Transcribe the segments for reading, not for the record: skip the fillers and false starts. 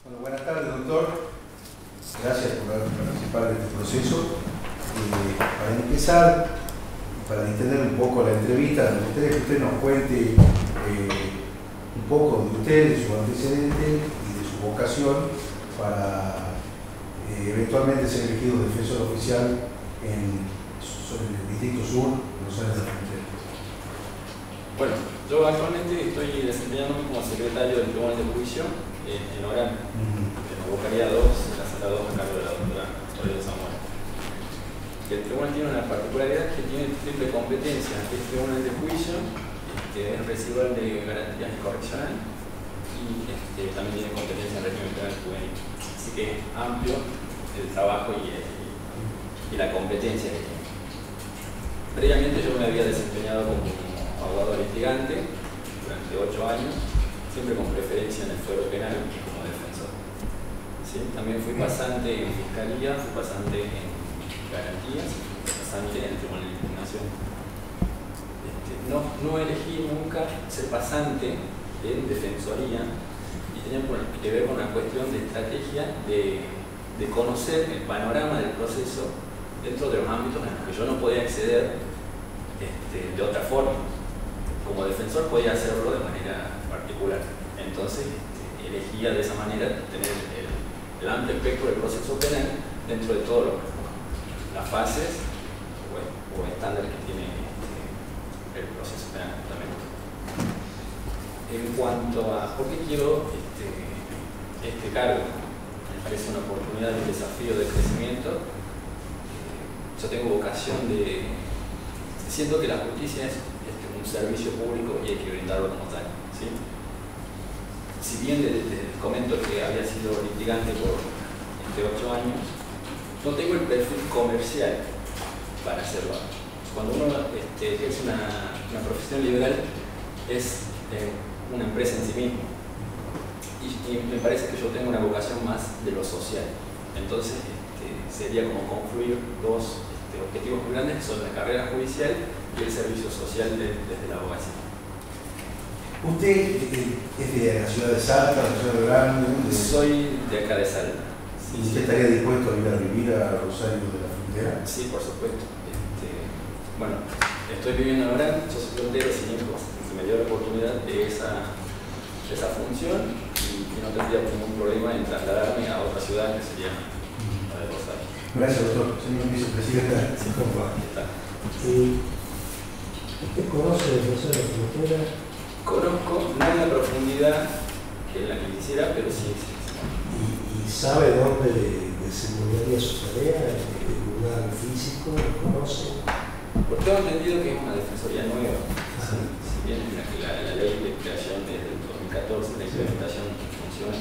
Bueno, buenas tardes, doctor. Gracias por participar en este proceso. Para empezar, para distender un poco la entrevista, me gustaría que usted nos cuente un poco de usted, de su antecedente y de su vocación para eventualmente ser elegido defensor oficial en el Distrito Sur, Rosario de la Frontera. Bueno, yo actualmente estoy desempeñándome como secretario del Tribunal de Juicio en Orán, en la Bocaría 2, en la Sala 2, a cargo de la doctora Soledad Samuel. El tribunal tiene una particularidad que tiene triple competencia. Es tribunal de juicio, que es residual de garantías y correccional, y también tiene competencia en régimen penal juvenil. Así que es amplio el trabajo y la competencia que tiene. Previamente yo me había desempeñado como abogado litigante durante 8 años, siempre con preferencia en el fuero penal como defensor. ¿Sí? También fui pasante en fiscalía, fui pasante en garantías, fui pasante en el tribunal de impugnación. No elegí nunca ser pasante en defensoría y tenía que ver con una cuestión de estrategia de conocer el panorama del proceso dentro de los ámbitos en los que yo no podía acceder de otra forma. Como defensor podía hacerlo de manera particular. Entonces elegía de esa manera tener el amplio espectro del proceso penal dentro de todas las fases o estándares que tiene el proceso penal justamente. En cuanto a por qué quiero este cargo, me parece una oportunidad y un desafío de crecimiento. Yo tengo vocación siento que la justicia es un servicio público y hay que brindarlo como tal, ¿sí? Si bien les comento que había sido litigante por 8 años, no tengo el perfil comercial para hacerlo. Cuando uno ejerce una profesión liberal es una empresa en sí mismo, y me parece que yo tengo una vocación más de lo social. Entonces sería como confluir dos objetivos muy grandes, que son la carrera judicial y el servicio social desde la abogacía. ¿Usted es de la ciudad de Salta, de la ciudad de Orán? Soy de acá de Salta. ¿Y usted estaría dispuesto a ir a vivir a Rosario de la Frontera? Sí, por supuesto. Bueno, estoy viviendo en Orán, yo soy soltero, sin hijos, se me dio la oportunidad de esa función y no tendría ningún problema en trasladarme a otra ciudad que sería la de Rosario. Gracias, doctor. Señor vicepresidenta. Sí, ¿cómo va? ¿Qué tal? ¿Usted conoce el Rosario de la Frontera? Conozco, no en la profundidad que en la que quisiera, pero sí. ¿Y sabe dónde desenvolvería su tarea? ¿El lugar físico? ¿Lo conoce? Porque tengo entendido que es una defensoría nueva. Si bien la ley de creación desde el 2014, la implementación funciona,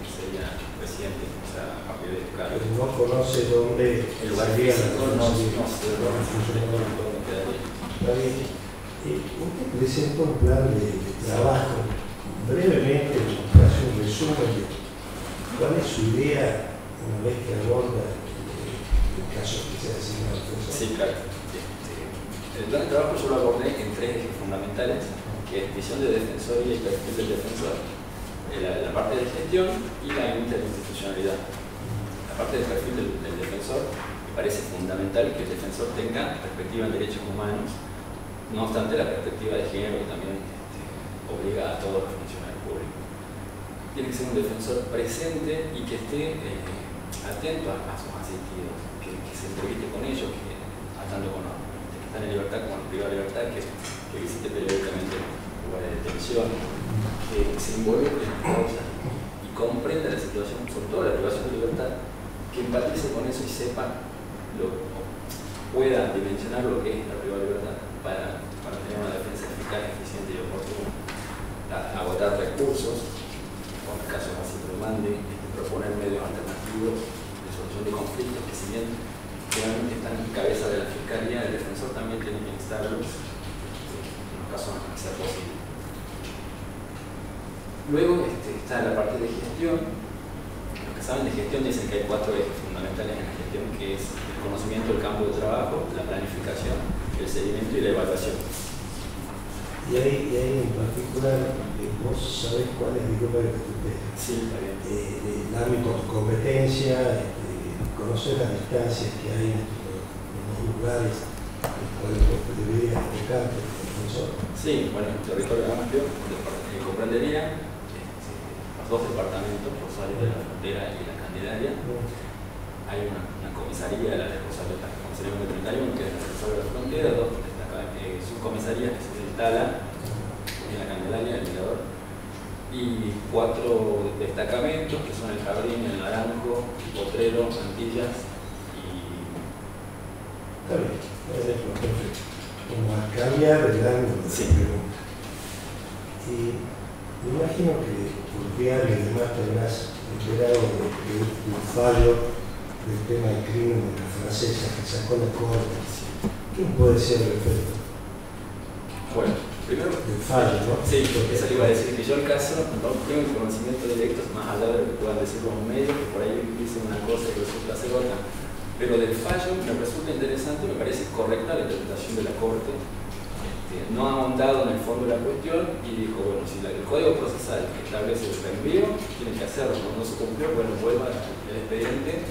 sería reciente, o sea, a partir de este cargo. No conoce dónde el lugar sería físico, la no sé dónde funcionaría. dónde quedaría. Está bien. Usted presenta un plan de trabajo. Brevemente, hace un resumen de cuál es su idea una vez que aborda el caso que se ha asignado. Sí, claro. El plan de trabajo yo lo abordé en 3 ejes fundamentales, que es visión de defensoría y perfil del defensor, la parte de gestión y la interinstitucionalidad. La parte del perfil del defensor me parece fundamental que el defensor tenga perspectiva en derechos humanos, no obstante la perspectiva de género que también obliga a todos los funcionarios públicos. Tiene que ser un defensor presente y que esté atento a sus asistidos, que se entreviste con ellos, que tanto con los que están en libertad como los privados de libertad, que visite periódicamente lugares de detención, que se involucre en las causas y comprenda la situación, sobre todo la privación de libertad, que empatice con eso y sepa, pueda dimensionar lo que es la privada de libertad para tener una defensa eficaz, eficiente y oportuna. Agotar recursos, o en casos así lo demande, proponer medios alternativos de solución de conflictos que, si bien realmente están en cabeza de la fiscalía, el defensor también tiene que instarlos en los casos en que sea posible. Luego está la parte de gestión. Los que saben de gestión dicen que hay 4 ejes fundamentales en la gestión, que es el conocimiento del campo de trabajo, la planificación, el seguimiento y la evaluación. Y hay en particular particular, vos sabés cuál es, disculpa que te escuché, Sí, está bien. el ámbito de competencia, conocer las distancias que hay en los lugares en los cuales vos deberías enfocarte como profesor. Sí, bueno, el territorio amplio comprendería los dos departamentos, Rosario de la Frontera y la Candelaria. Hay una comisaría, la de Rosario, la comisaría 31, que es la de Rosario de la Frontera, dos subcomisarías que se instalan en la Candelaria, el Mirador, y 4 destacamentos que son el Jardín, el Naranjo, el Potrero, Antillas y... Está bien, perfecto. Como a cambiar el ángulo de la pregunta. Y me imagino que por diario y demás tendrás enterado de un fallo del tema del crimen de la francesa que sacó la Corte. ¿Qué puede ser al respecto? Bueno, primero... Del fallo, ¿no? Sí, eso le iba a decir, que yo el caso no tengo el conocimiento directo, más allá de lo que puedan decir los medios, que por ahí dicen una cosa y resulta ser otra. Pero del fallo me resulta interesante, me parece correcta la interpretación de la Corte. No ha ahondado en el fondo de la cuestión y dijo, bueno, si el Código Procesal que establece el reenvío, tiene que hacerlo. Cuando no se cumplió, bueno, vuelva el expediente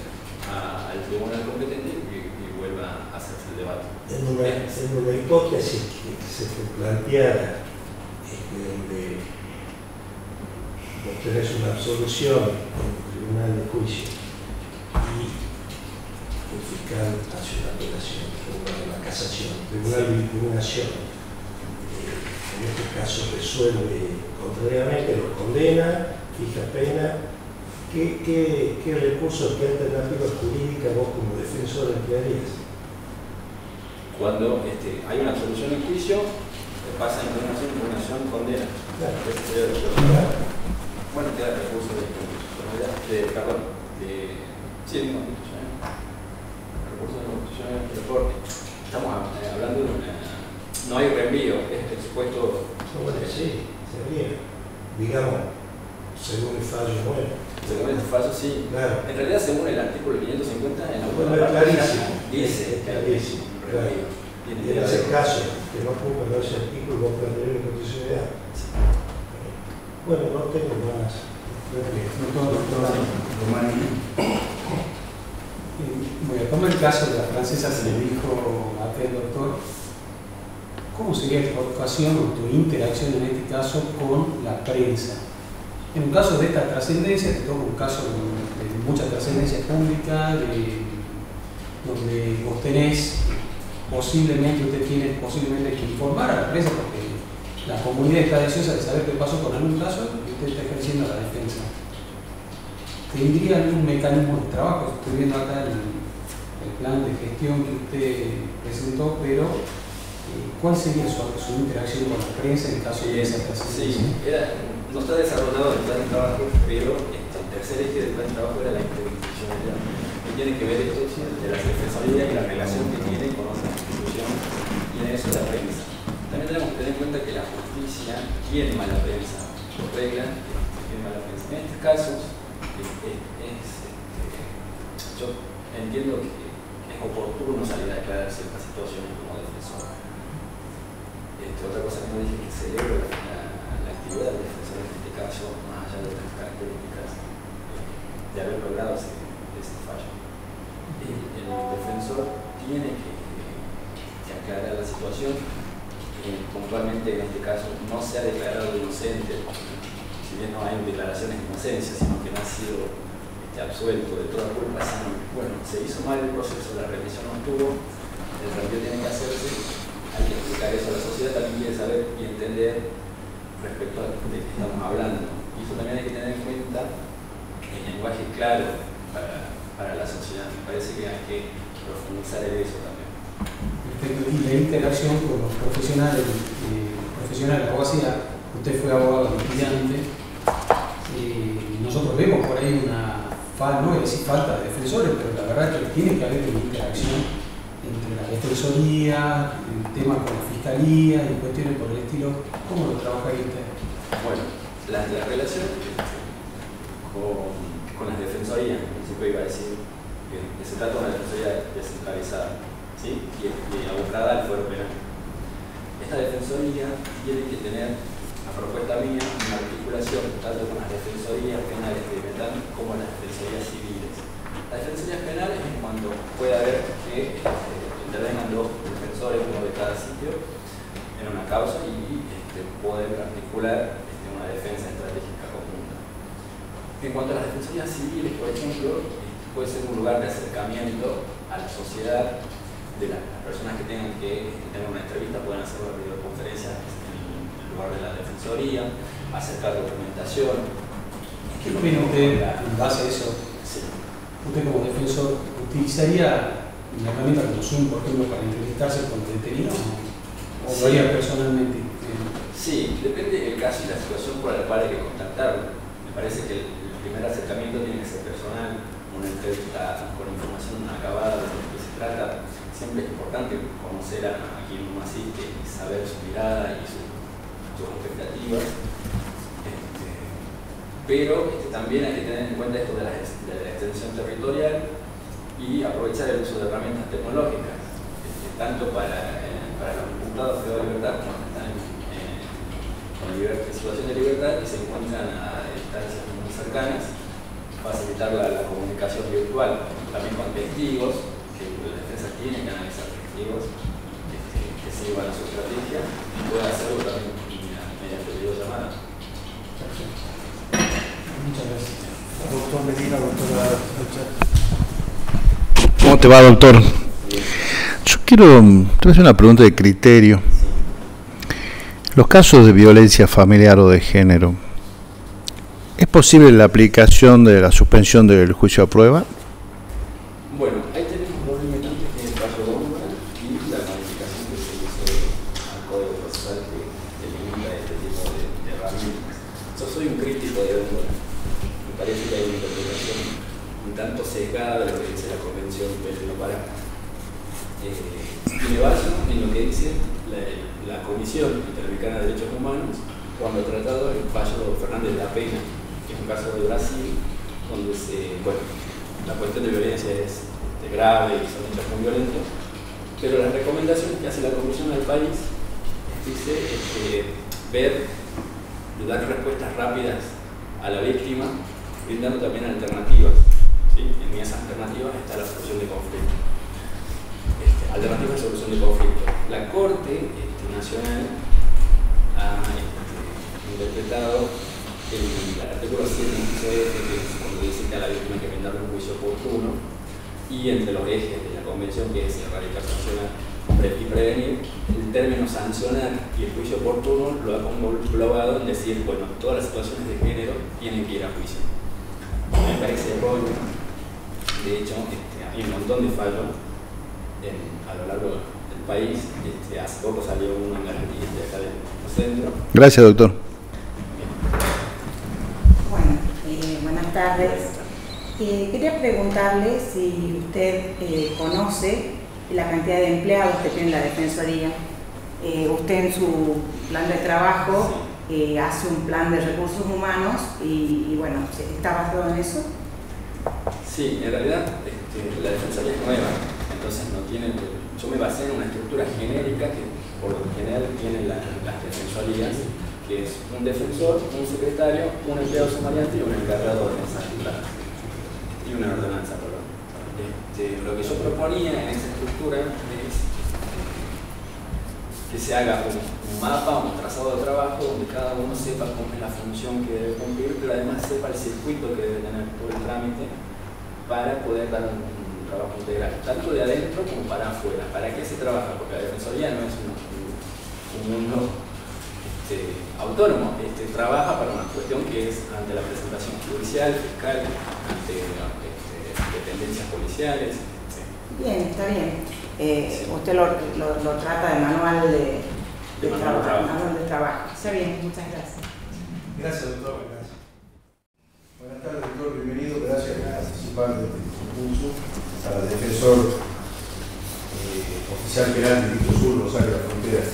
al tribunal competente y vuelva a hacerse el debate. En una hipótesis que se planteara donde vos tenés una absolución en el tribunal de juicio y el fiscal hace una apelación, una casación, el tribunal de impugnación, en este caso resuelve contrariamente, lo condena, fija pena. ¿Qué recursos, qué alternativas jurídicas vos como defensor emplearías? Cuando hay una absolución en juicio, pasa impugnación, condena. Claro. Bueno, queda el recurso de constitucionalidad, recurso de constitucionalidad de Corte. Estamos hablando de no hay reenvío, es el supuesto. Bueno, sí, sería, digamos, según el fallo nuevo. Según el fallo, sí. Claro. En realidad, según el artículo 550, en la clarísimo. dice que clarísimo. reenvío. Y en ese caso, que no cumpla ese artículo, vos plantearías la constitucionalidad. Bueno, no tengo más. Bueno, toma el caso de la francesa, se le dijo a aquel doctor, ¿cómo sería tu actuación o tu interacción en este caso con la prensa? En un caso de esta trascendencia, te toca un caso de mucha trascendencia pública, donde vos tenés posiblemente, usted tiene posiblemente que informar a la prensa porque la comunidad está deseosa de saber qué pasó con algún caso y usted está ejerciendo la defensa. ¿Tendría algún mecanismo de trabajo? Estoy viendo acá el plan de gestión que usted presentó, pero ¿cuál sería su interacción con la prensa en el caso de esa trascendencia? Sí, no está desarrollado el plan de trabajo, pero el tercer eje del plan de trabajo era la interinstitucionalidad. Que tiene que ver esto de las defensorías y la relación que tienen con otras instituciones, y en eso la prensa. También tenemos que tener en cuenta que la justicia quiere mala prensa, por regla, quiere mala prensa. En estos casos, yo entiendo que es oportuno salir a declarar ciertas situaciones como defensor. Otra cosa que no dije, que celebro la actividad del defensor en este caso, más allá de otras características, de haber logrado ese fallo. El defensor tiene que aclarar la situación. Puntualmente en este caso no se ha declarado inocente, si bien no hay declaraciones de inocencia, sino que no ha sido absuelto de toda culpa, sino, bueno, se hizo mal el proceso, la revisión no estuvo, el reenvío tiene que hacerse, hay que explicar eso a la sociedad, también quiere saber y entender respecto a de qué estamos hablando. Y eso también hay que tener en cuenta el lenguaje claro para la sociedad. Me parece que hay que profundizar en eso también. Perfecto. Y la interacción con los profesionales de la abogacía, usted fue abogado litigante, nosotros vemos por ahí no es decir falta de defensores, pero la verdad es que tiene que haber una interacción entre la defensoría, el tema con la fiscalía y cuestiones por el estilo. ¿Cómo lo trabajaría usted? Bueno, la relación con las defensorías, en principio iba a decir que se trata de una defensoría descentralizada, ¿sí? y abocada al fuero penal. Esta defensoría tiene que tener una propuesta mía, una articulación tanto con las defensorías penales experimentales como las defensorías civiles. Las defensorías penales es cuando puede haber que intervengan dos defensores, uno de cada sitio, en una causa y poder articular una defensa estratégica conjunta. En cuanto a las defensorías civiles, por ejemplo, puede ser un lugar de acercamiento a la sociedad de las personas que tengan que tener una entrevista, pueden hacer una videoconferencia en el lugar de la defensoría, acercar documentación. ¿Qué opina usted en base a eso? Sí. Usted como defensor, ¿utilizaría una herramienta como Zoom, por ejemplo, para entrevistarse con detenidos? ¿O lo haría personalmente? Sí, depende del caso y la situación por la cual hay que contactarlo. Me parece que el primer acercamiento tiene que ser personal, una entrevista con información acabada de lo que se trata. Siempre es importante conocer a quien uno asiste y saber su mirada y sus expectativas. Pero también hay que tener en cuenta esto de la extensión territorial y aprovechar el uso de herramientas tecnológicas, tanto para los imputados de libertad como los que están en situación de libertad y se encuentran a distancias muy cercanas, facilitar la comunicación virtual, también con testigos, que la defensa tiene que analizar testigos que sirvan a su estrategia y puede hacerlo también mediante videollamada. Muchas gracias. Doctor Medina, doctora Rocha. ¿Cómo te va, doctor? Yo te voy a hacer una pregunta de criterio. Los casos de violencia familiar o de género, ¿es posible la aplicación de la suspensión del juicio a prueba? Bueno, ahí tenemos dos limitantes, que es el fallo Góngora y la modificación que se hizo al Código Procesal que limita este tipo de herramientas. Yo soy un crítico de Góngora. Me parece que hay una interpretación un tanto sesgada de lo que dice la Convención Peleno Pará. Y me baso en lo que dice la Comisión Interamericana de Derechos Humanos cuando ha tratado el fallo Fernández de la Pena, que es un caso de Brasil, donde la cuestión de violencia es grave y son hechos muy violentos, pero las recomendaciones que hace la Comisión al país dice dar respuestas rápidas a la víctima, brindando también alternativas. ¿Sí? En esas alternativas está la solución de conflicto. Alternativas de solución de conflicto. La Corte Nacional ha interpretado el artículo 7.6, que es cuando dice que a la víctima hay que brindarle un juicio oportuno, y entre los ejes de la Convención, que es erradicar, sancionar y prevenir, el término sancionar y el juicio oportuno lo ha englobado en decir, bueno, todas las situaciones de género tienen que ir a juicio. Me parece erróneo. De hecho, hay un montón de fallos a lo largo del país. Hace poco salió uno en Garantía de acá del centro. Gracias, doctor. Bueno, buenas tardes. Quería preguntarle si usted conoce la cantidad de empleados que tiene la Defensoría. Usted en su plan de trabajo hace un plan de recursos humanos y bueno, ¿está basado en eso? Sí, en realidad la Defensoría es nueva, entonces no tiene. Yo me basé en una estructura genérica que por lo general tienen las defensorías, que es un defensor, un secretario, un empleado sumariante y un encargado de mesas y una ordenanza, perdón. Lo que yo proponía en esa estructura es que se haga un mapa, un trazado de trabajo donde cada uno sepa cómo es la función que debe cumplir, pero además sepa el circuito que debe tener todo el trámite para poder dar un trabajo integral, tanto de adentro como para afuera. ¿Para qué se trabaja? Porque la Defensoría no es un mundo autónomo, trabaja para una cuestión que es ante la presentación judicial, fiscal, ante dependencias policiales. Bien, está bien. Usted lo trata de manual de trabajo. Está bien, muchas gracias. Gracias, doctor. Gracias. Buenas tardes, doctor. Bienvenido. Gracias por participar de este concurso para el defensor oficial penal del Distrito Sur, Rosario de la Frontera.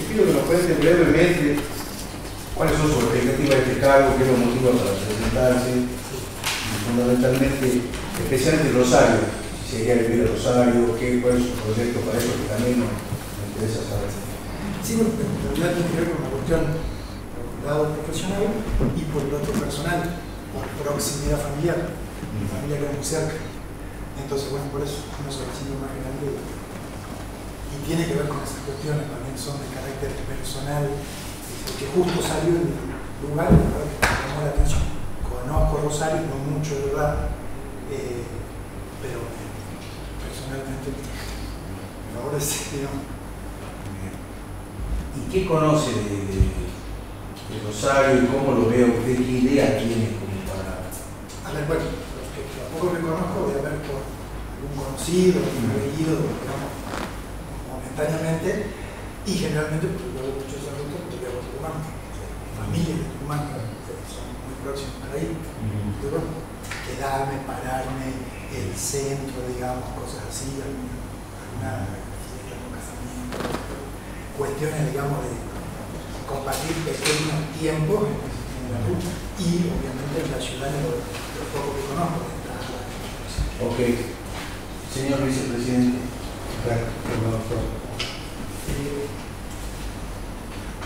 Te pido que nos cuente brevemente cuáles son sus expectativas de este cargo, qué es los motivos para presentarse y fundamentalmente, especialmente Rosario, si quería vivir a Rosario, cuál es su proyecto para eso, que también nos interesa saber. Sí, bueno, pero en realidad tiene que ver con una cuestión lado profesional y por el otro personal, por proximidad familiar, mi familia queda muy cerca. Entonces, bueno, por eso uno se recibe más grande y tiene que ver con esas cuestiones, también son de carácter personal, que justo salió en el lugar que me llamó la atención. Conozco Rosario, no mucho de verdad, pero personalmente me favorece, digamos. ¿Y qué conoce de Rosario y cómo lo ve usted? ¿Qué idea tiene como para...? A ver, bueno, los que tampoco me conozco voy a ver por algún conocido, algún apellido, digamos, momentáneamente, y generalmente porque yo hago muchos saludos porque vivo en Tucumán, mi familia de Tucumán, son muy próximos para ahí. Entonces, bueno, quedarme, pararme, el centro, digamos, cosas así, alguna fiesta, algún casamiento, cuestiones, digamos, de compartir pequeños tiempos en la ruta y obviamente en la ciudad lo poco que conozco. Ok. Señor vicepresidente.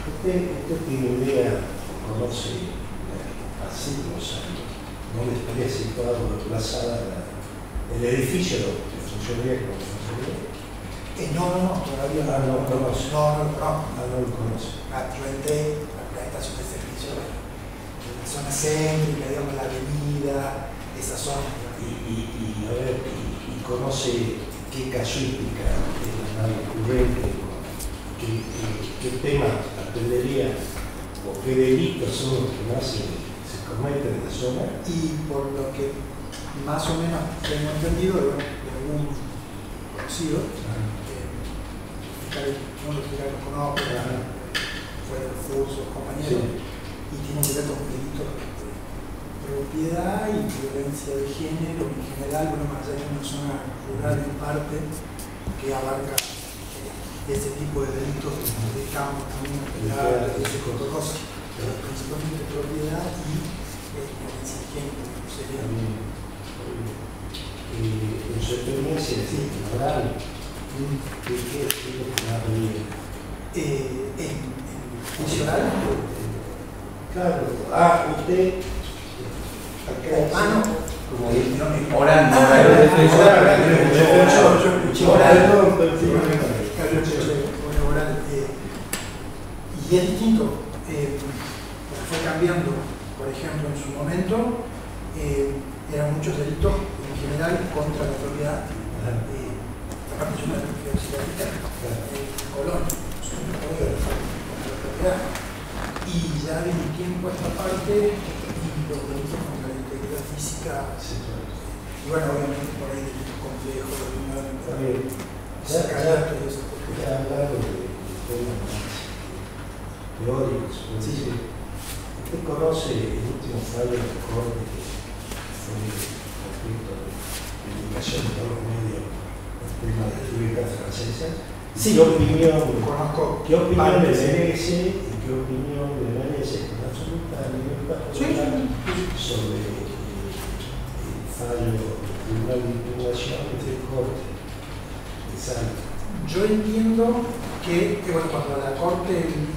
Usted tiene idea, conoce hace 2 años, donde estaría situado emplazada el edificio de funcionaría como funcionaría. No, todavía no lo conoce. No lo conoce. Yo entré a la estación de servicio en la zona céntrica, digamos, la avenida, esa zona. A ver, conoce qué casuística es la más recurrente, qué temas atendería o qué delitos son los que más se cometen en la zona. Y por lo que más o menos tengo entendido de algún conocido, no lo conozco, fue de los cursos, compañeros, y tiene que ver con delitos de propiedad y violencia de género en general, bueno, más allá de una zona rural en parte que abarca ese tipo de delitos de campo también, ese tipo de cosas, pero principalmente propiedad y violencia de género, sería. En su experiencia laboral, ¿qué es lo que más ríe? En funcional. Claro, usted acá no. Como oral, y es distinto, porque fue cambiando. Por ejemplo, en su momento eran muchos delitos en general contra la propiedad. Aparte yo me refiero en Colón, contra la propiedad. Y ya de un tiempo a esta parte, los delitos contra la integridad física, y bueno, obviamente por ahí delitos complejos, sacar y esas cosas. Ya hablado de temas más teóricos, ¿usted conoce el último fallo de corte que fue respecto de la indicación de todos los medios el tema de la libertad francesa? Sí, ¿Qué opinión conozco? ¿Qué opinión le merece y qué opinión le merece con absoluta libertad sobre el fallo del Tribunal de Impugnación de Corte de Salta? Yo entiendo que bueno, cuando la Corte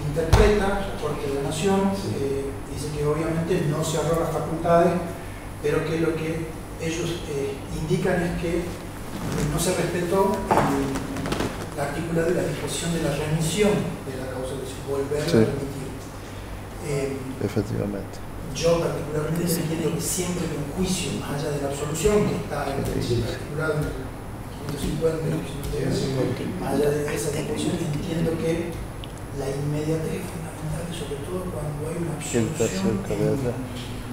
interpreta, la Corte de la Nación, dice que obviamente no se arroga facultades, pero que lo que ellos indican es que no se respetó el artículo de la disposición de la remisión de la causa, es decir, volver a remitir. Efectivamente. Yo particularmente entiendo que siempre que un juicio, más allá de la absolución, que está articulado en el 550, más allá de esa disposición, entiendo que la inmediatez es fundamental, sobre todo cuando hay una absolución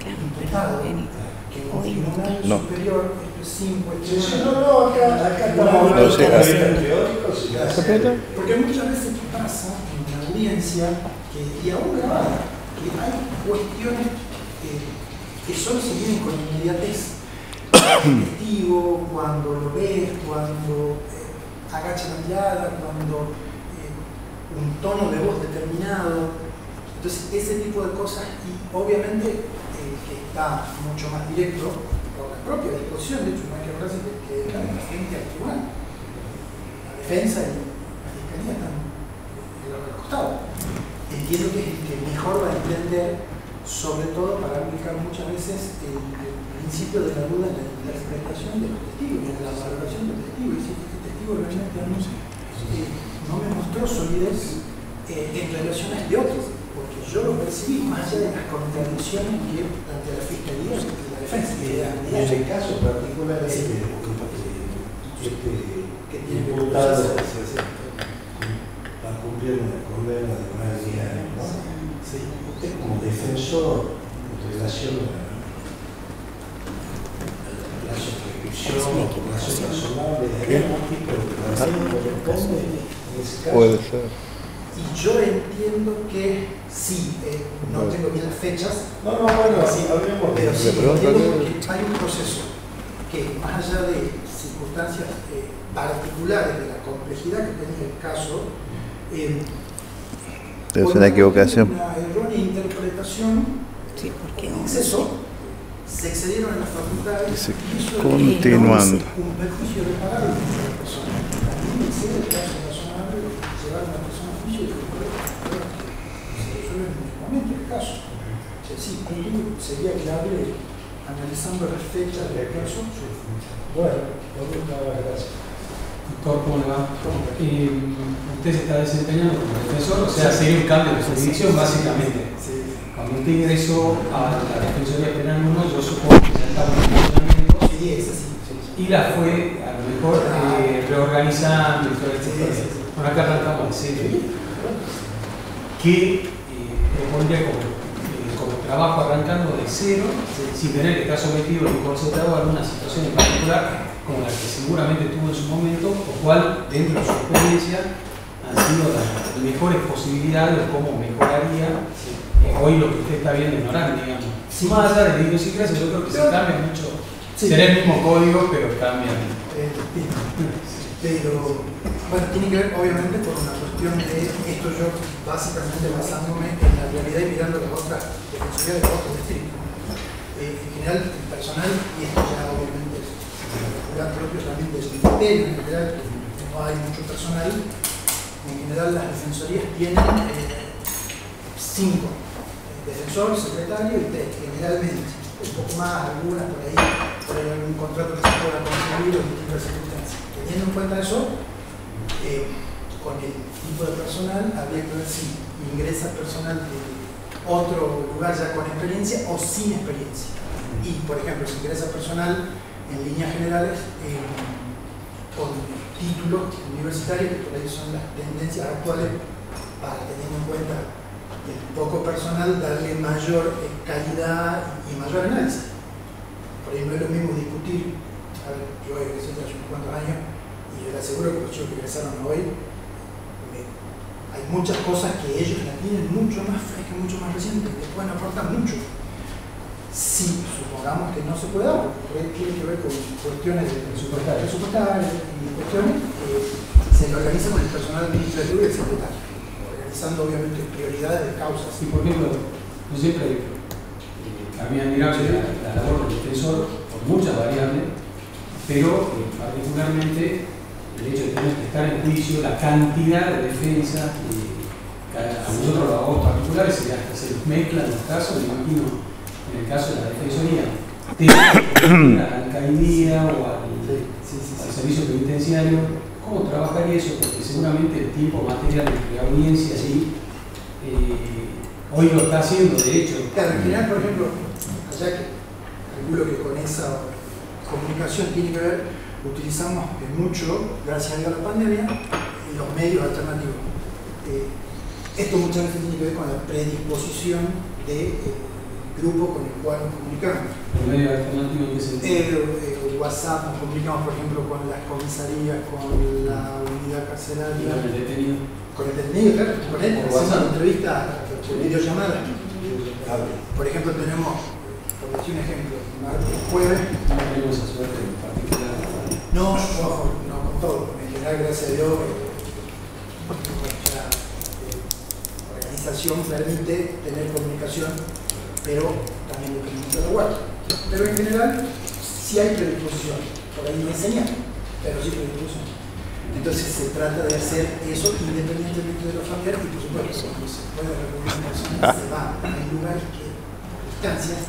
imputado, que un tribunal superior, esto es sin cuestionar. Acá estamos porque muchas veces pasa en la audiencia, y aún grabada, que hay cuestiones que solo se vienen con inmediatez. El testigo, cuando lo ves, cuando agacha la mirada, cuando un tono de voz determinado. Entonces, ese tipo de cosas, y obviamente que está mucho más directo por la propia disposición, de hecho, no hay que hablarse de que es la frente al tribunal. La defensa y la fiscalía están en los costados. entiendo que es el que mejor va a entender, sobre todo para aplicar muchas veces el principio de la duda en la interpretación de los testigos, en la valoración del testigo. Y si este testigo realmente no me mostró solidez en relaciones de otros, porque yo lo percibí más allá de las contradicciones que ante la fiscalía y la defensa. En este caso particular es que imputado va a cumplir una condena de más de 10 años, ¿no? Sí. Usted como defensor en relación a la prescripción, relación razonable, ¿hay algún tipo de relación corresponde en ese caso? Puede ser. Y yo entiendo que sí, no tengo bien las fechas. No, bueno, sí, hablemos de pero eso. sí, entiendo porque hay un proceso que, más allá de circunstancias particulares de la complejidad que tenía el caso, debe ser una equivocación. Una errónea interpretación, Sí, porque en exceso, se excedieron en las facultades y eso Continuando. un perjuicio irreparable para la persona. También excede el caso razonable de llevar a una persona a juicio y que se resuelve en el momento del caso. O sea, sí, sería clave analizando las fechas del caso. Bueno, gracias. Doctor, ¿cómo le va? Usted se está desempeñando como defensor, o sea, sería un cambio de jurisdicción básicamente. Sí. Cuando usted ingresó a la Defensoría Penal 1, yo supongo que ya estaba en funcionamiento Sí, es así. y la fue a lo mejor reorganizando y todo esto. Bueno, acá arrancamos de cero. ¿Qué propondría como trabajo arrancando de cero, sin tener que estar sometido y corsetado a alguna situación en particular, como la que seguramente tuvo en su momento, o cuál, dentro de su experiencia, han sido las mejores posibilidades o cómo mejoraría hoy lo que usted está viendo en Orán, digamos? Sí. Más allá de idiosincrasia, yo creo que se cambia mucho. Sí. Será el mismo código, pero cambia. Pero, bueno, tiene que ver obviamente con una cuestión de esto, yo básicamente basándome en la realidad y mirando las otras defensorías de los otros distritos. En general, el personal, y esto ya obviamente es la propio también del ministerio, en general, que no hay mucho personal, en general las defensorías tienen 5, defensor, secretario y 3, generalmente. Un poco más, algunas por ahí algún contrato que se pueda conseguir en distintas circunstancias. Teniendo en cuenta eso, con el tipo de personal habría que ver si ingresa personal de otro lugar ya con experiencia o sin experiencia. Y, por ejemplo, si ingresa personal en líneas generales con títulos universitarios, que por ahí son las tendencias actuales para, teniendo en cuenta el poco personal, darle mayor calidad y mayor análisis. Por ahí no es lo mismo discutir, a ver, yo egresé hace unos cuantos años y yo le aseguro que los chicos que egresaron hoy, hay muchas cosas que ellos la tienen mucho más fresca, mucho más reciente, que pueden aportar mucho. Si supongamos que no se puede dar, porque tiene que ver con cuestiones presupuestarias y cuestiones que se le organizan con el personal administrativo y el secretario, organizando obviamente prioridades de causas. Y por ejemplo, yo siempre a mí admirable la labor del defensor por muchas variables, pero particularmente el hecho de tener que estar en juicio, la cantidad de defensa, a nosotros los abogados particulares se los mezclan los casos, me imagino en el caso de la defensoría, a la alcaldía o al servicio penitenciario, ¿cómo trabajaría eso? Porque seguramente el tiempo material de audiencia hoy lo está haciendo, de hecho. Claro, en general, por ejemplo, allá que calculo que con esa comunicación tiene que ver, utilizamos mucho, gracias a Dios a la pandemia, los medios alternativos. Esto muchas veces tiene que ver con la predisposición del grupo con el cual nos comunicamos. ¿El medio alternativo en qué sentido? WhatsApp, nos comunicamos, por ejemplo, con las comisarías, con la unidad carcelaria. ¿Con el detenido? Con el detenido, claro, con él, haciendo una entrevista por videollamada. Por ejemplo, tenemos, por decir un ejemplo, martes, jueves. No tenemos esa suerte en particular. No, con todo. En general, gracias a Dios, la organización permite tener comunicación, pero también depende mucho de la guardia. Pero en general, sí hay predisposición. Por ahí no hay señal, pero sí predisposición. Entonces se trata de hacer eso independientemente de los familiares y por supuesto cuando se puede recurrir a una persona se va. Hay lugares que, instancias,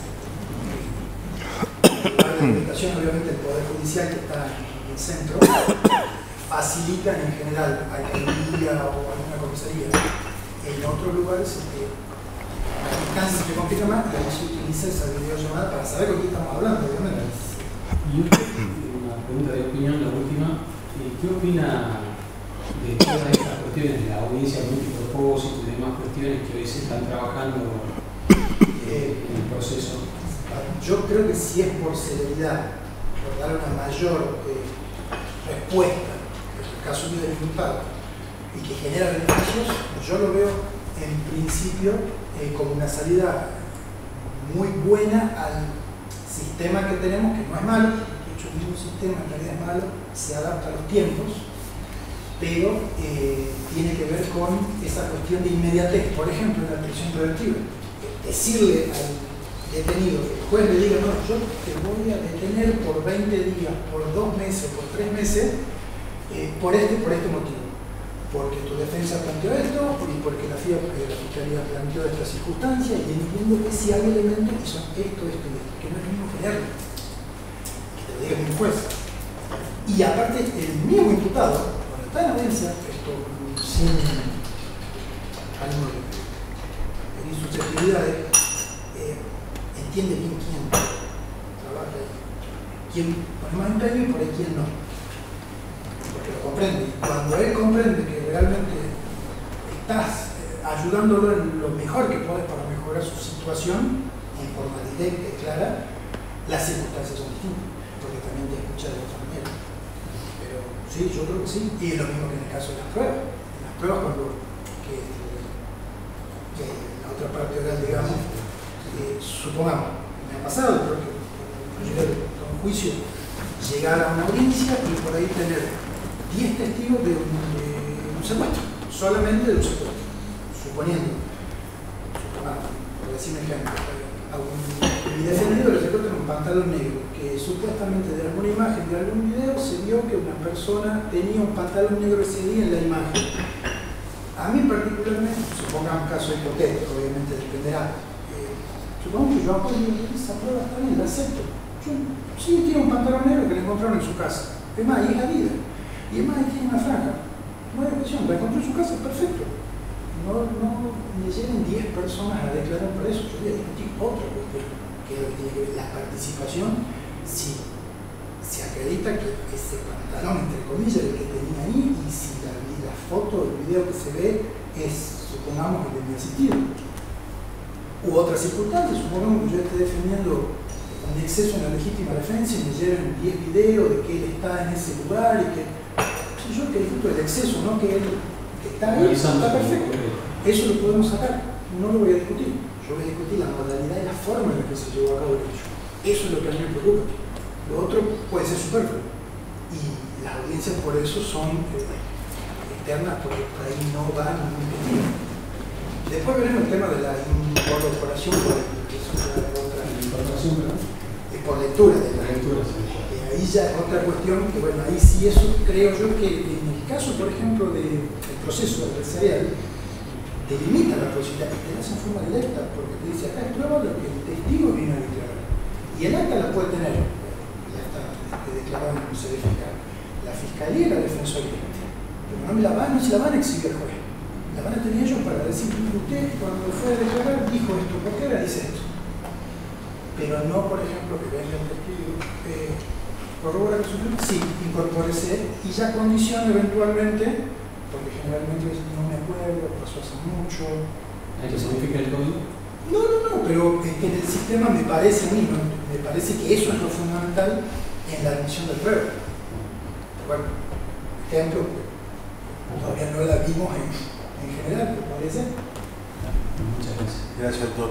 la limitación obviamente del Poder Judicial que está en el centro, facilitan en general alcaldía o alguna comisaría. En otros lugares la distancia se complica más y ahí se utiliza esa videollamada para saber con quién estamos hablando, obviamente. Y una pregunta de opinión, la última. ¿Qué opina de todas estas cuestiones de la audiencia multipropósito y demás cuestiones que hoy se están trabajando en el proceso? Yo creo que si es por celeridad, por dar una mayor respuesta, en el caso del imputado, y que genera beneficios, yo lo veo en principio como una salida muy buena al sistema que tenemos, que no es malo. De hecho, el mismo sistema en realidad es malo, se adapta a los tiempos, pero tiene que ver con esa cuestión de inmediatez. Por ejemplo, en la prisión preventiva, decirle al detenido, que el juez le diga, no, yo te voy a detener por 20 días, por 2 meses, por 3 meses, por este motivo. Porque tu defensa planteó esto, y porque la Fiscalía planteó esta circunstancia, y entiendo que si hay elementos que son esto, que no es lo mismo generarlo, que te lo diga un juez. Y aparte, el mismo imputado, cuando está en audiencia, esto sin ánimo de pedir susceptibilidades, entiende bien quién trabaja ahí, quién pone más empeño y por ahí quién no. Porque lo comprende. Cuando él comprende que realmente estás ayudándolo en lo mejor que puedes para mejorar su situación, en forma directa y clara, las circunstancias son distintas, porque también te escucha de otra manera. Pero sí, yo creo que sí. Y es lo mismo que en el caso de las pruebas. En las pruebas, cuando que la otra parte oral, digamos, supongamos, me ha pasado, creo que con un juicio, llegar a una audiencia y por ahí tener 10 testigos de un secuestro, solamente de un secuestro, suponiendo, por decir un ejemplo, mi defendido le secuestra un pantalón negro, que supuestamente de alguna imagen, de algún video, se vio que una persona tenía un pantalón negro ese día en la imagen. A mí particularmente, supongamos un caso hipotético, obviamente dependerá, supongamos que yo apoyo esa prueba, está bien, la acepto. Sí, tiene un pantalón negro que le encontraron en su casa. Es más, ahí es la vida. Y es más, ahí tiene una franja. No hay cuestión, la encontró en su casa, perfecto. No me lleven 10 personas a declarar por eso. Yo voy a discutir otra cuestión, que es lo que tiene que ver la participación. Si se acredita que ese pantalón, entre comillas, el que tenía ahí, y si la foto, el video que se ve es, supongamos, el de mi asistido. U otras circunstancias, supongamos que yo esté defendiendo un exceso en la legítima defensa y me lleven 10 videos de que él está en ese lugar y que yo que discuto el exceso, no que él está ahí, está perfecto. Eso lo podemos sacar, no lo voy a discutir. Yo voy a discutir la modalidad y la forma en la que se llevó a cabo el hecho. Eso es lo que a mí me preocupa. Lo otro puede ser superfluo. Y las audiencias por eso son eternas, porque por ahí no va ningún testigo. Después veremos el tema de la incorporación por lectura de la lectura. Ahí ya es otra cuestión que, bueno, ahí sí eso creo yo que en el caso, por ejemplo, del proceso adversarial, delimita la posibilidad que te das en forma directa, porque te dice acá es prueba lo que el testigo vino a declarar. Y el acta la puede tener, el acta declarado en el Consejo Fiscal, la Fiscalía y la Defensoría. Pero no se la van a exhibir al juez. La van a tener ellos para decir, usted cuando fue a declarar dijo esto, ¿por qué ahora dice esto? Pero no, por ejemplo, que venga el testigo, corrobora que sucedió, sí, incorpórese y ya condiciona eventualmente, porque generalmente no me acuerdo, pasó hace mucho. ¿Esto significa el código? No, pero es que en el sistema me parece a mí, ¿no? Me parece que eso es lo fundamental en la admisión del prueba. Bueno, ejemplo, todavía no la vimos en general, ¿te parece? Muchas gracias. Gracias, doctor.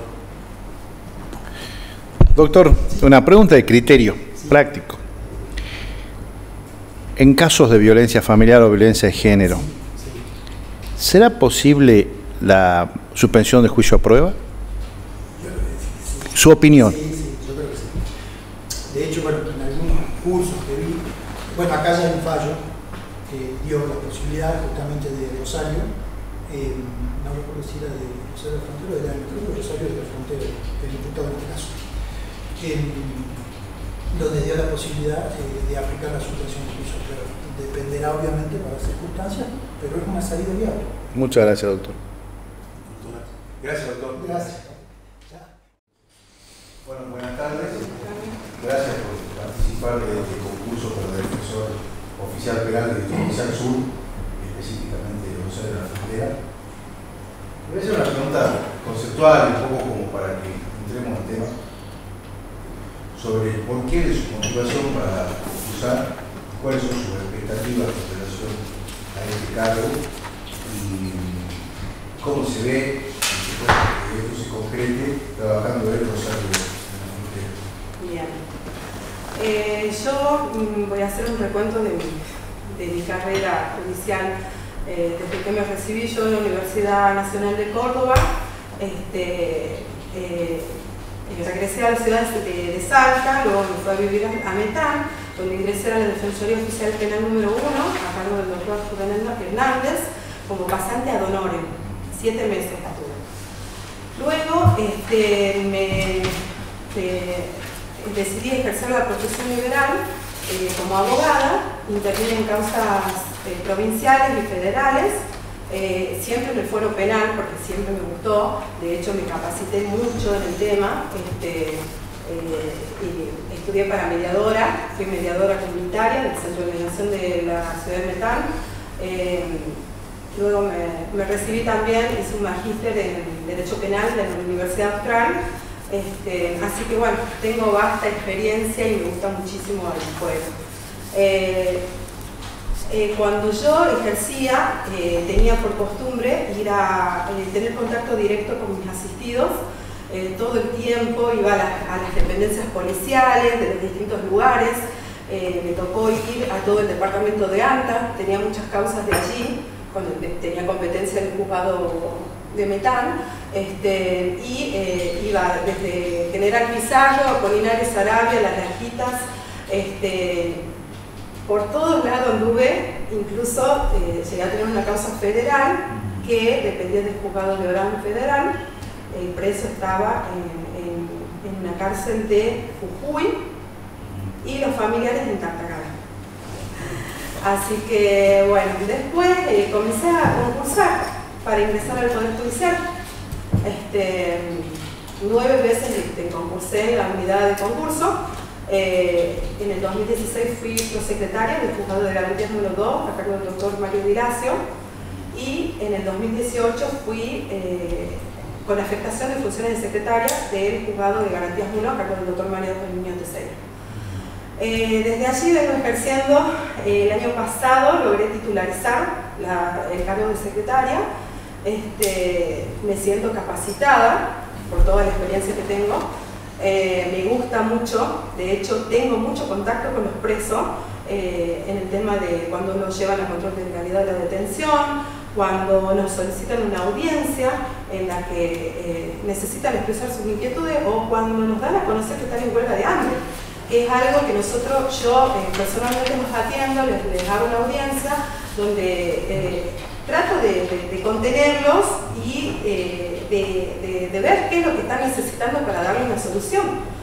Doctor, una pregunta de criterio práctico. En casos de violencia familiar o violencia de género, ¿será posible la suspensión de juicio a prueba? ¿Su opinión? Sí, yo creo que sí. De hecho, bueno, en algunos cursos que vi, bueno, acá ya hay un fallo que dio la posibilidad justamente de Rosario, no recuerdo si era de Rosario de la Frontera o de Rosario de la Frontera, el diputado en este caso, donde dio la posibilidad de aplicar la suspensión de piso, pero dependerá obviamente para las circunstancias, pero es una salida viable. Muchas gracias, doctor. Gracias, doctor. Gracias. Bueno, buenas tardes. Gracias por participar de este concurso para el defensor oficial penal del Oficial Sur, específicamente de Rosario de la Frontera. Voy a hacer una pregunta conceptual, un poco como para que entremos en tema, sobre por qué su motivación para concursar, cuáles son sus expectativas en relación a este cargo y cómo se ve que esto se concrete trabajando en Rosario de la Frontera. Bien. Yo voy a hacer un recuento de mi carrera judicial. Desde que me recibí yo en la Universidad Nacional de Córdoba, regresé a la ciudad de Salta, luego me fui a vivir a Metán, donde ingresé a la Defensoría Oficial Penal número 1, a cargo del doctor Julián Hernández, como pasante ad honorem. 7 meses estuve. Luego decidí ejercer la profesión liberal como abogada, intervine en causas provinciales y federales, siempre en el fuero penal porque siempre me gustó, de hecho me capacité mucho en el tema, y estudié para mediadora, fui mediadora comunitaria del Centro de Mediación de la Ciudad de Metán. Luego me recibí también, hice un magíster en Derecho Penal de la Universidad Austral. Así que bueno, tengo vasta experiencia y me gusta muchísimo el fuero. Cuando yo ejercía, tenía por costumbre ir a tener contacto directo con mis asistidos. Todo el tiempo iba a las dependencias policiales de los distintos lugares. Me tocó ir a todo el departamento de ANTA, tenía muchas causas de allí, cuando tenía competencia en el juzgado de Metán, y iba desde General Pizarro, Apolinario Sarabia, Las Lajitas, por todos lados anduve, incluso llegué a tener una causa federal que dependía del juzgado de Orán federal. El preso estaba en una cárcel de Jujuy y los familiares en Tartagal. Así que bueno, después comencé a concursar para ingresar al Poder Judicial. 9 veces concursé en la unidad de concurso. En el 2016 fui prosecretaria del Juzgado de Garantías número 2 a cargo del doctor Mario Dilacio, y en el 2018 fui con afectación de funciones de secretaria del Juzgado de Garantías 1 a cargo del doctor Mario Muñoz Teixeira. Desde allí vengo ejerciendo. El año pasado logré titularizar el cargo de secretaria. Me siento capacitada por toda la experiencia que tengo. Me gusta mucho, de hecho tengo mucho contacto con los presos en el tema de cuando nos llevan a control de legalidad de la detención, cuando nos solicitan una audiencia en la que necesitan expresar sus inquietudes, o cuando nos dan a conocer que están en huelga de hambre, que es algo que yo personalmente los atiendo, les hago una audiencia donde trato de contenerlos y de ver qué es lo que están necesitando para darle una solución,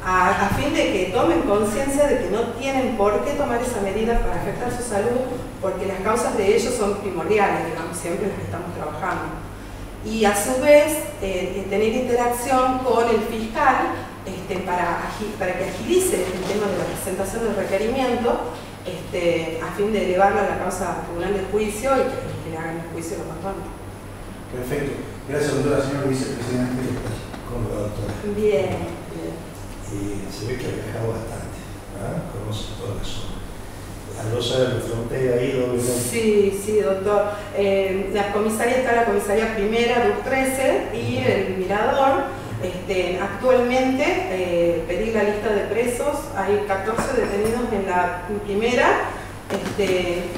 a fin de que tomen conciencia de que no tienen por qué tomar esa medida para afectar su salud, porque las causas de ellos son primordiales, digamos, siempre en las que estamos trabajando. Y a su vez, tener interacción con el fiscal para que agilice el tema de la presentación del requerimiento, a fin de elevarla a la causa al tribunal del juicio y que le hagan el juicio lo más pronto. Perfecto. Gracias, doctora. Señor vicepresidente. ¿Cómo va, doctora? Bien. Se ve que ha viajado bastante, ¿verdad? Conoce toda la zona. ¿A Rosario de la Frontera ha ido? Sí, doctor. La comisaría está la comisaría primera, DUC 13, y el Mirador. Actualmente pedí la lista de presos, hay 14 detenidos en la primera,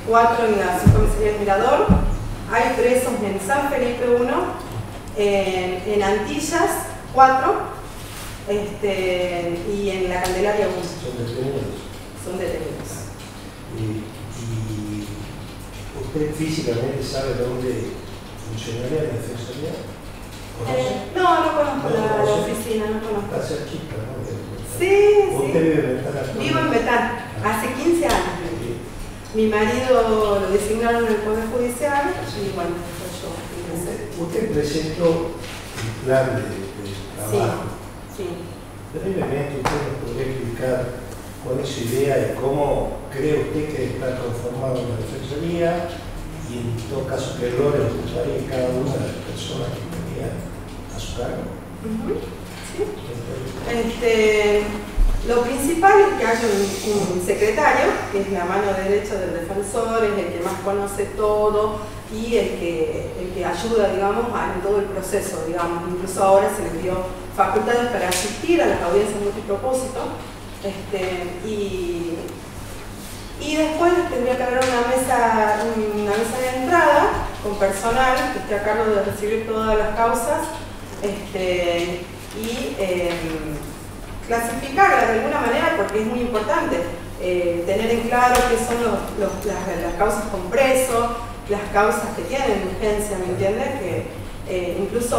4 en la subcomisaría del Mirador, hay presos en San Felipe 1, en Antillas 4, y en la Candelaria 1. ¿Son detenidos? Son detenidos. ¿Y ¿Usted físicamente sabe dónde funcionaría la defensoría? No conozco ¿No la conoce? oficina, no conozco. Está cerquita, ¿no? Sí, ¿Usted sí. vive en Betán? Vivo en Betán, hace 15 años. Mi marido lo designaron en el Poder Judicial y bueno, después yo ingresé. Usted presentó el plan de trabajo. Sí. Brevemente, ¿usted nos podría explicar cuál es su idea y cómo cree usted que está conformada una defensoría y en todo caso qué roles ocuparía cada una de las personas que tenía a su cargo? Sí. Lo principal es que haya un secretario, que es la mano derecha del defensor, es el que más conoce todo y el que ayuda, digamos, en todo el proceso, digamos. Incluso ahora se les dio facultades para asistir a las audiencias multipropósito. Y después tendría que haber una mesa de entrada con personal que esté a cargo de recibir todas las causas y clasificarlas de alguna manera, porque es muy importante tener en claro qué son las causas con preso, las causas que tienen urgencia, ¿me entiendes? Que incluso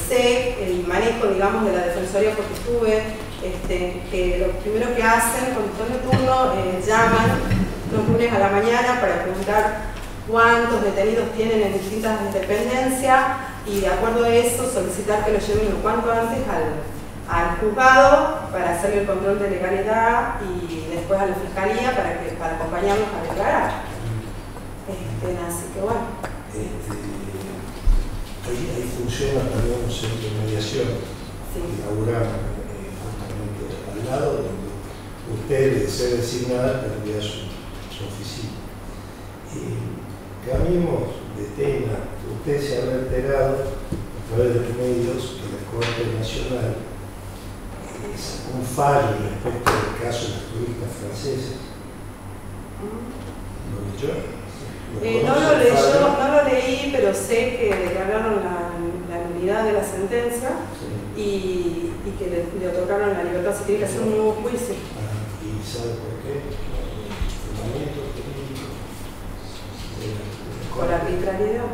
sé el manejo, digamos, de la defensoría porque estuve, que lo primero que hacen cuando están de turno, llaman los lunes a la mañana para preguntar cuántos detenidos tienen en distintas dependencias y de acuerdo a eso solicitar que lo lleven lo cuanto antes al juzgado para hacer el control de legalidad y después a la fiscalía para acompañarlos a declarar. Así que bueno. Ahí funciona también un centro de mediación Sí. inaugurado justamente al lado donde usted, de ser designada, tendría su oficina. Cambiemos de tema. Usted se ha enterado a través de los medios que la Corte Nacional sacó un fallo respecto del caso de los turistas franceses. ¿Lo leyó? No lo leí, pero sé que declararon la nulidad de la sentencia y que le otorgaron la libertad. Se tiene que hacer un nuevo juicio. ¿Y sabe por qué? ¿Fundamento técnico? Por arbitrariedad.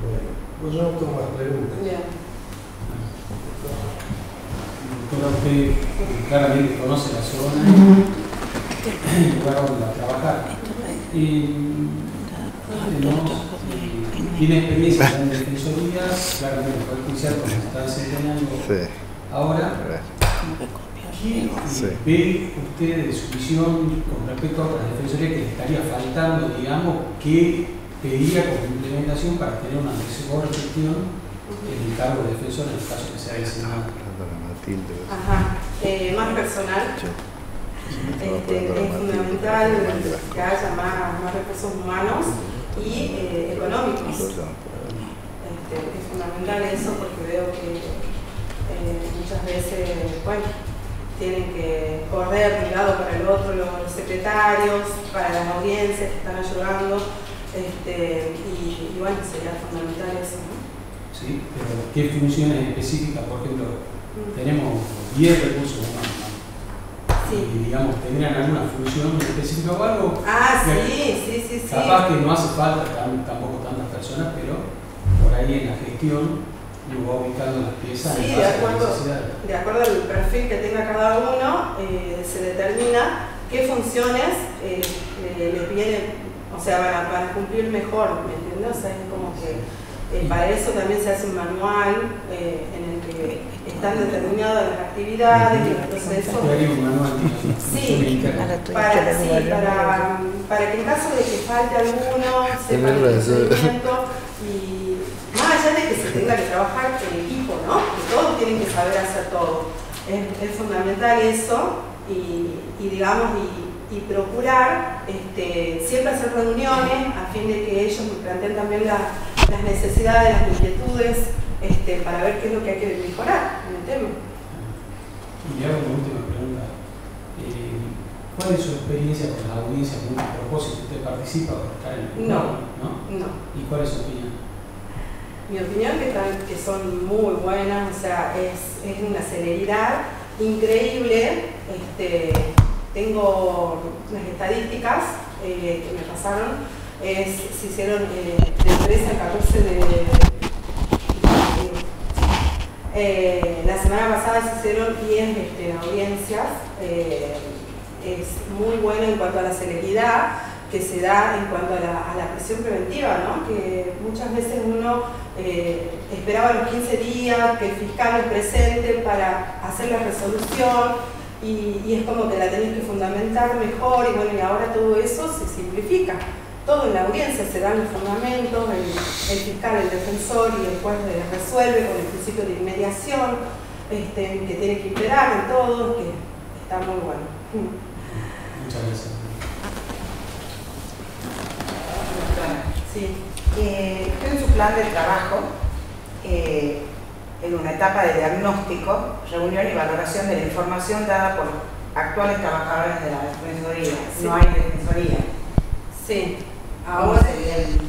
Bueno, pues yo no tengo más preguntas. Bien. Doctora, usted claramente conoce la zona, el lugar donde va a trabajar. Tiene experiencia en defensoría, claramente fue judicial como se está desempeñando ahora. ¿Qué ve usted de su visión con respecto a la defensoría que le estaría faltando, digamos, que pediría como implementación para tener una mejor gestión en el cargo de defensor en el caso que sea designado? Ajá. Más personal. Es fundamental que haya más recursos humanos y económicos. Es fundamental eso porque veo que muchas veces, bueno, tienen que correr de un lado para el otro los secretarios, para las audiencias que están ayudando, y bueno, sería fundamental eso, ¿no? Sí, pero ¿qué funciones específicas? Por ejemplo, tenemos 10 recursos humanos. Sí. Y digamos, ¿tendrían alguna función específica o algo? Sí. Capaz que no hace falta tampoco tantas personas, pero por ahí en la gestión uno va ubicando las piezas Sí, en base a las necesidades. de acuerdo al perfil que tenga cada uno, se determina qué funciones les vienen, o sea, van a cumplir mejor, ¿me entiendes? O sea, es como que para eso también se hace un manual en el que están determinadas las actividades y los procesos. Sí, para que en caso de que falte alguno, sepan el procedimiento y más allá de que se tenga que trabajar en equipo, ¿no? Que todos tienen que saber hacer todo. Es fundamental eso y digamos, y procurar siempre hacer reuniones a fin de que ellos me planteen también las necesidades, las inquietudes, para ver qué es lo que hay que mejorar en el tema. Y le hago una última pregunta. ¿Cuál es su experiencia con las audiencias multipropósito? ¿Usted participa o está en el No. ¿Y cuál es su opinión? Mi opinión es que son muy buenas, o sea, es una celeridad increíble. Tengo las estadísticas que me pasaron, se hicieron del 13 al 14 la semana pasada se hicieron 10 audiencias. Es muy bueno en cuanto a la celeridad que se da en cuanto a la prisión preventiva, ¿no? Que muchas veces uno esperaba los 15 días que el fiscal lo presente para hacer la resolución y es como que la tenés que fundamentar mejor y bueno, y ahora todo eso se simplifica. Todo en la audiencia se dan los fundamentos, el fiscal, el defensor y el juez resuelve con el principio de inmediación que tiene que imperar en todo, que está muy bueno. Muchas gracias. Sí. Usted en su plan de trabajo, en una etapa de diagnóstico, reunión y valoración de la información dada por actuales trabajadores de la Defensoría. Sí. No hay Defensoría. Sí. Ahora sería el...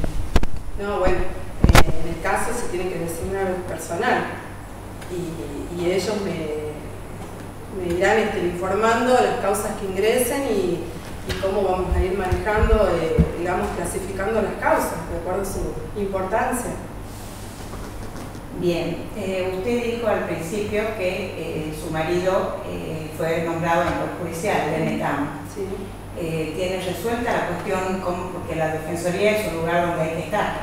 No, bueno, en el caso se tiene que designar un personal y ellos me irán informando las causas que ingresen y cómo vamos a ir manejando, digamos, clasificando las causas de acuerdo a su importancia. Bien, usted dijo al principio que su marido fue nombrado en el judicial del NECAM. Sí. ¿Tiene resuelta la cuestión porque la Defensoría es un lugar donde hay que estar?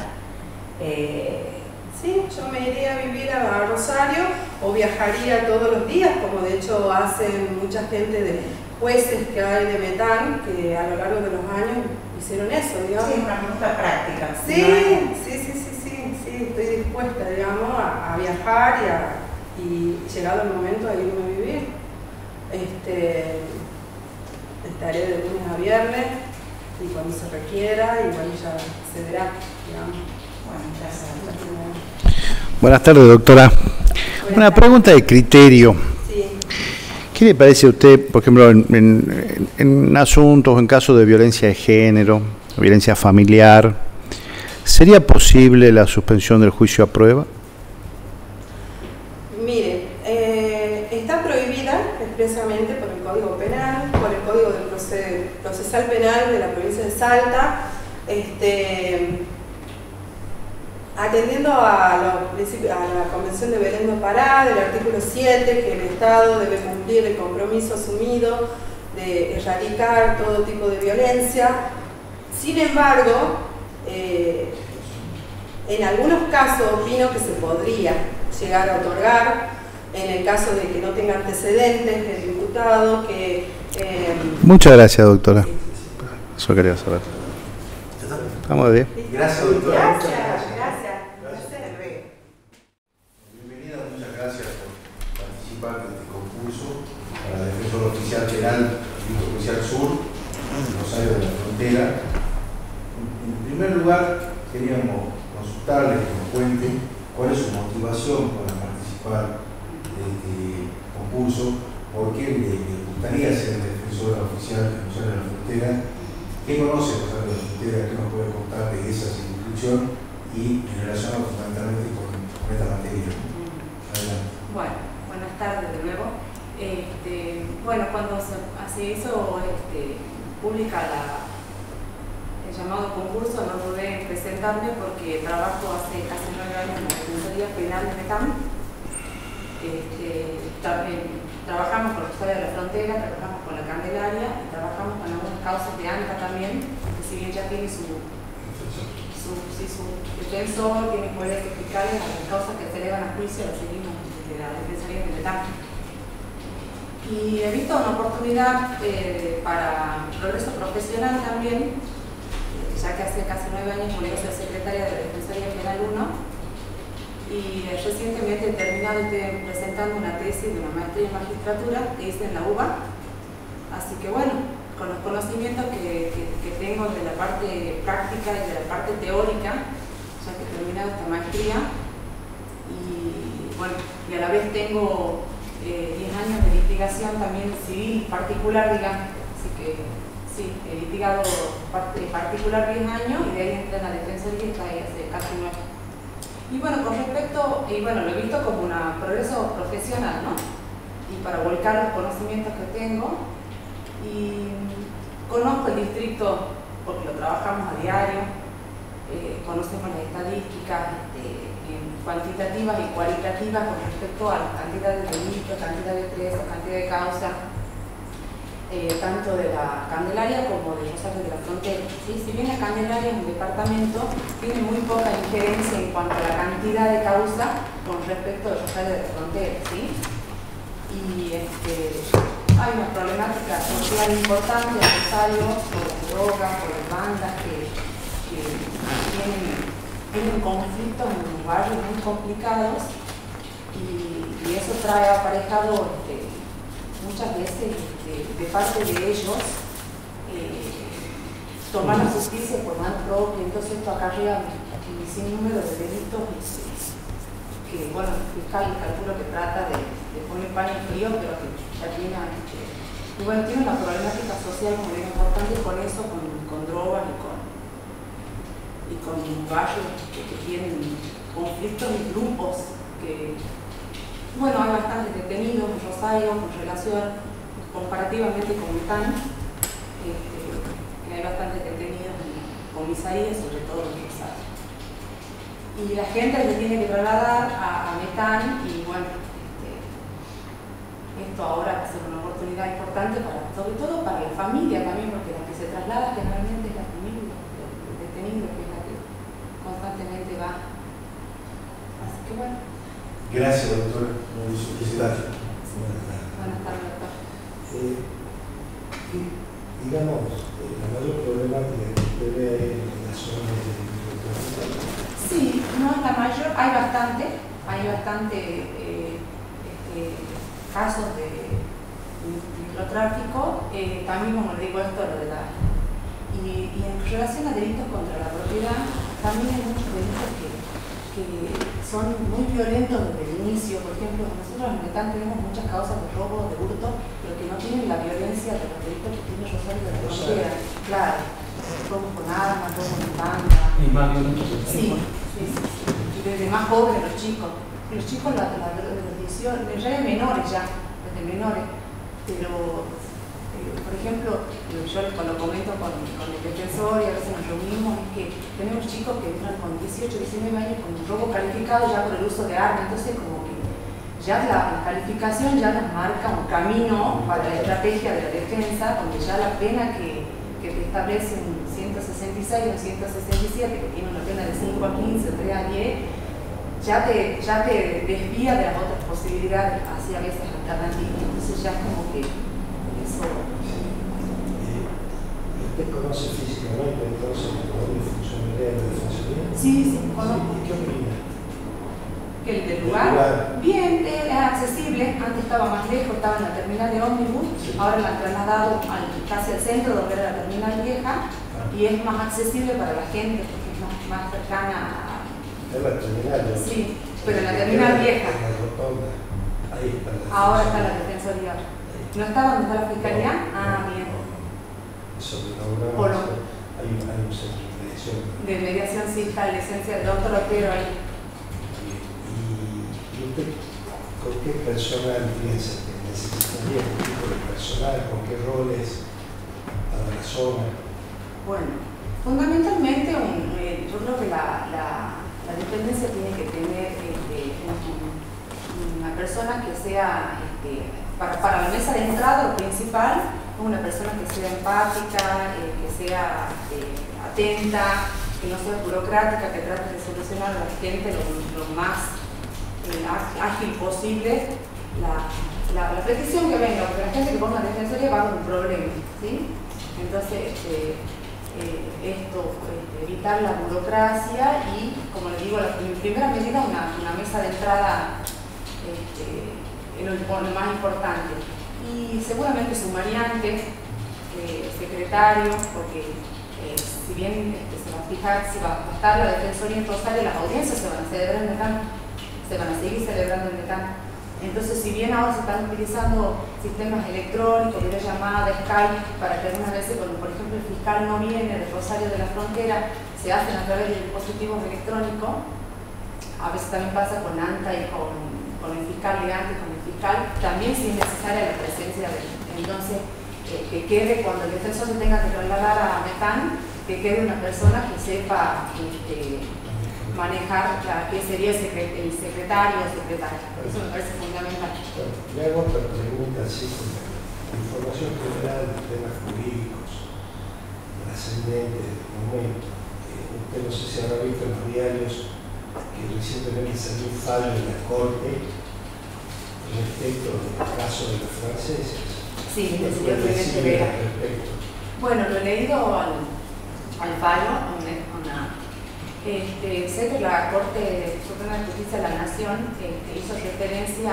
Sí, yo me iría a vivir a Rosario o viajaría todos los días, como de hecho hacen mucha gente de jueces que hay de Metán, que a lo largo de los años hicieron eso, digamos. Sí, una pregunta práctica. Sí, estoy dispuesta, digamos, a viajar y llegado el momento a irme a vivir. Estaré de lunes a viernes y cuando se requiera, y bueno, ya se verá, digamos. Bueno, gracias. Buenas tardes, doctora. Una pregunta de criterio. Sí. ¿Qué le parece a usted, por ejemplo, en asuntos, en casos de violencia de género, violencia familiar, sería posible la suspensión del juicio a prueba? Mire, está prohibida expresamente por el Código Penal, por el Código Procesal Penal de la provincia de Salta, atendiendo a la Convención de Belén do Pará, del artículo 7, que el Estado debe cumplir el compromiso asumido de erradicar todo tipo de violencia. Sin embargo, en algunos casos opino que se podría llegar a otorgar, en el caso de que no tenga antecedentes el imputado, que... Muchas gracias, doctora. Eso quería saber. Estamos bien. Gracias, doctora. Gracias. Bienvenida, muchas gracias por participar en este concurso para el Defensor Oficial Penal del Judicial Sur, Rosario de la Frontera. En primer lugar, queríamos consultarle que nos cuente cuál es su motivación para participar de este concurso, por qué le gustaría ser defensora oficial de Rosario de la Frontera, qué conoce Rosario de la Frontera, qué nos puede contar de esa circunscripción y en relación fundamentalmente con esta materia. Adelante. Bueno, buenas tardes de nuevo. Bueno, cuando se hizo pública el llamado concurso, no dudé en presentarme porque trabajo hace casi 9 años en la Defensoría Penal de Metán. Trabajamos con Rosario de la Frontera, trabajamos con la Candelaria y trabajamos con algunas causas de ANCA también, que si bien ya tiene su defensor, tiene poderes fiscales, las causas que se elevan a juicio las seguimos desde la Defensoría de Metán. Y he visto una oportunidad para progreso profesional también, ya que hace casi 9 años volví a ser secretaria de la Defensoría Penal 1 y recientemente he terminado presentando una tesis de una maestría en magistratura que hice en la UBA. Así que bueno, con los conocimientos que tengo de la parte práctica y de la parte teórica, ya que he terminado esta maestría, y bueno, y a la vez tengo 10 años de litigación también civil particular, digamos, así que sí, he litigado particular 10 años y de ahí entré en la Defensoría y está ahí hace casi 9. Y bueno, con respecto, y bueno, lo he visto como un progreso profesional, ¿no? Y para volcar los conocimientos que tengo, y conozco el distrito porque lo trabajamos a diario, conocemos las estadísticas cuantitativas y cualitativas con respecto a la cantidad de delitos, cantidad de presos, cantidad de causas, tanto de la Candelaria como de Rosario de la Frontera. ¿Sí? Si bien la Candelaria es un departamento, tiene muy poca injerencia en cuanto a la cantidad de causas con respecto a Rosario de la Frontera. ¿Sí? Y hay una problemática social importante en Rosario por las drogas, por las bandas que tienen conflictos en los barrios muy complicados y eso trae aparejado muchas veces de parte de ellos tomar la justicia por mano propia. Entonces esto acarrea un sinnúmero de delitos que, bueno, el fiscal calculo que trata de poner paño frío, pero que ya tiene y bueno, tiene una problemática social muy importante con eso, con drogas y con barrios que tienen conflictos y grupos que, bueno, hay bastantes detenidos en Rosario con relación comparativamente con Metán, hay bastantes detenidos en comisarías, sobre todo en Rosario. Y la gente se tiene que trasladar a Metán y bueno, esto ahora va a ser una oportunidad importante sobre todo para la familia también, porque la que se traslada generalmente es la familia, el detenido, que es la que constantemente va. Así que bueno. Gracias, doctora. Felicidades. Buenas tardes, doctor. Digamos, la mayor problemática que usted ve en la zona de microtráfico. Sí, no es la mayor, hay bastante casos de microtráfico, también como le digo esto, lo de la... Y en relación a delitos contra la propiedad, también hay muchos delitos que son muy violentos desde el inicio. Por ejemplo, nosotros en Metán tenemos muchas causas de robo, de hurto, pero que no tienen la violencia de los delitos que tiene Rosario de la Frontera. Claro, robo con armas, robo en banda. ¿Y más violentos? Sí. Y desde más jóvenes los chicos. Los chicos de los 18, en realidad menores ya, desde menores. Pero, por ejemplo, yo cuando comento con el defensor y a veces nos reunimos, es que tenemos chicos que entran con 18, 19 años con un robo calificado ya por el uso de armas. Entonces, como que ya la calificación ya nos marca un camino para la estrategia de la defensa, donde ya la pena que te establece un 166 o 167, que tiene una pena de 5 a 15, 3 a 10, ya te desvía de las otras posibilidades hacia veces alternativas. Entonces ya es como que eso... ¿Usted conoce físicamente entonces cómo funcionaría la defensoría? Sí, conozco. ¿Y qué opina? ¿Que el del lugar? Bien, es accesible. Antes estaba más lejos, estaba en la terminal de ómnibus, ahora la han trasladado casi al centro, donde era la terminal vieja, y es más accesible para la gente, porque es más cercana a... Es la terminal. Sí, pero en la terminal vieja. En la rotonda. Ahí está la ahora está la defensoría. ¿No está donde está la fiscalía? Ah, bien. Sobre la obra hay un centro de mediación. De mediación, sí, está la licencia del doctor Otero ahí. ¿Y usted con qué personal piensa que necesitaría? ¿Qué tipo de personal? ¿Con qué roles para la zona? Bueno, fundamentalmente yo creo que la dependencia tiene que tener una persona que sea, para la mesa de entrada, lo principal, una persona que sea empática, que sea atenta, que no sea burocrática, que trate de solucionar a la gente lo más ágil posible la petición que venga, porque la gente que ponga defensoría va con un problema, ¿sí? Entonces, evitar la burocracia y, como les digo, en primera medida una mesa de entrada es lo más importante. Y seguramente sumariante, secretario, porque si bien se va a fijar, si va a estar la defensoría en Rosario, las audiencias se van a celebrar en Metán, se van a seguir celebrando en Metán. Entonces, si bien ahora se están utilizando sistemas electrónicos, videollamada, Skype, para que algunas veces, cuando por ejemplo el fiscal no viene de Rosario de la Frontera, se hacen a través de dispositivos electrónicos. A veces también pasa con ANTA y con el fiscal de ANTA y con el fiscal, también si es necesaria la presencia de él. Entonces, que quede cuando el defensor se tenga que trasladar a Metán, que quede una persona que sepa manejar qué sería el secretario o secretaria. Eso me parece fundamental. Le hago otra pregunta, así con la información general de temas jurídicos trascendentes del momento. Usted no sé si habrá visto en los diarios que recientemente salió un fallo de la Corte respecto del caso de los franceses. Sí, del señor Clemente Vera. Bueno, lo he leído al fallo, sé que la Corte Suprema de Justicia de la Nación hizo referencia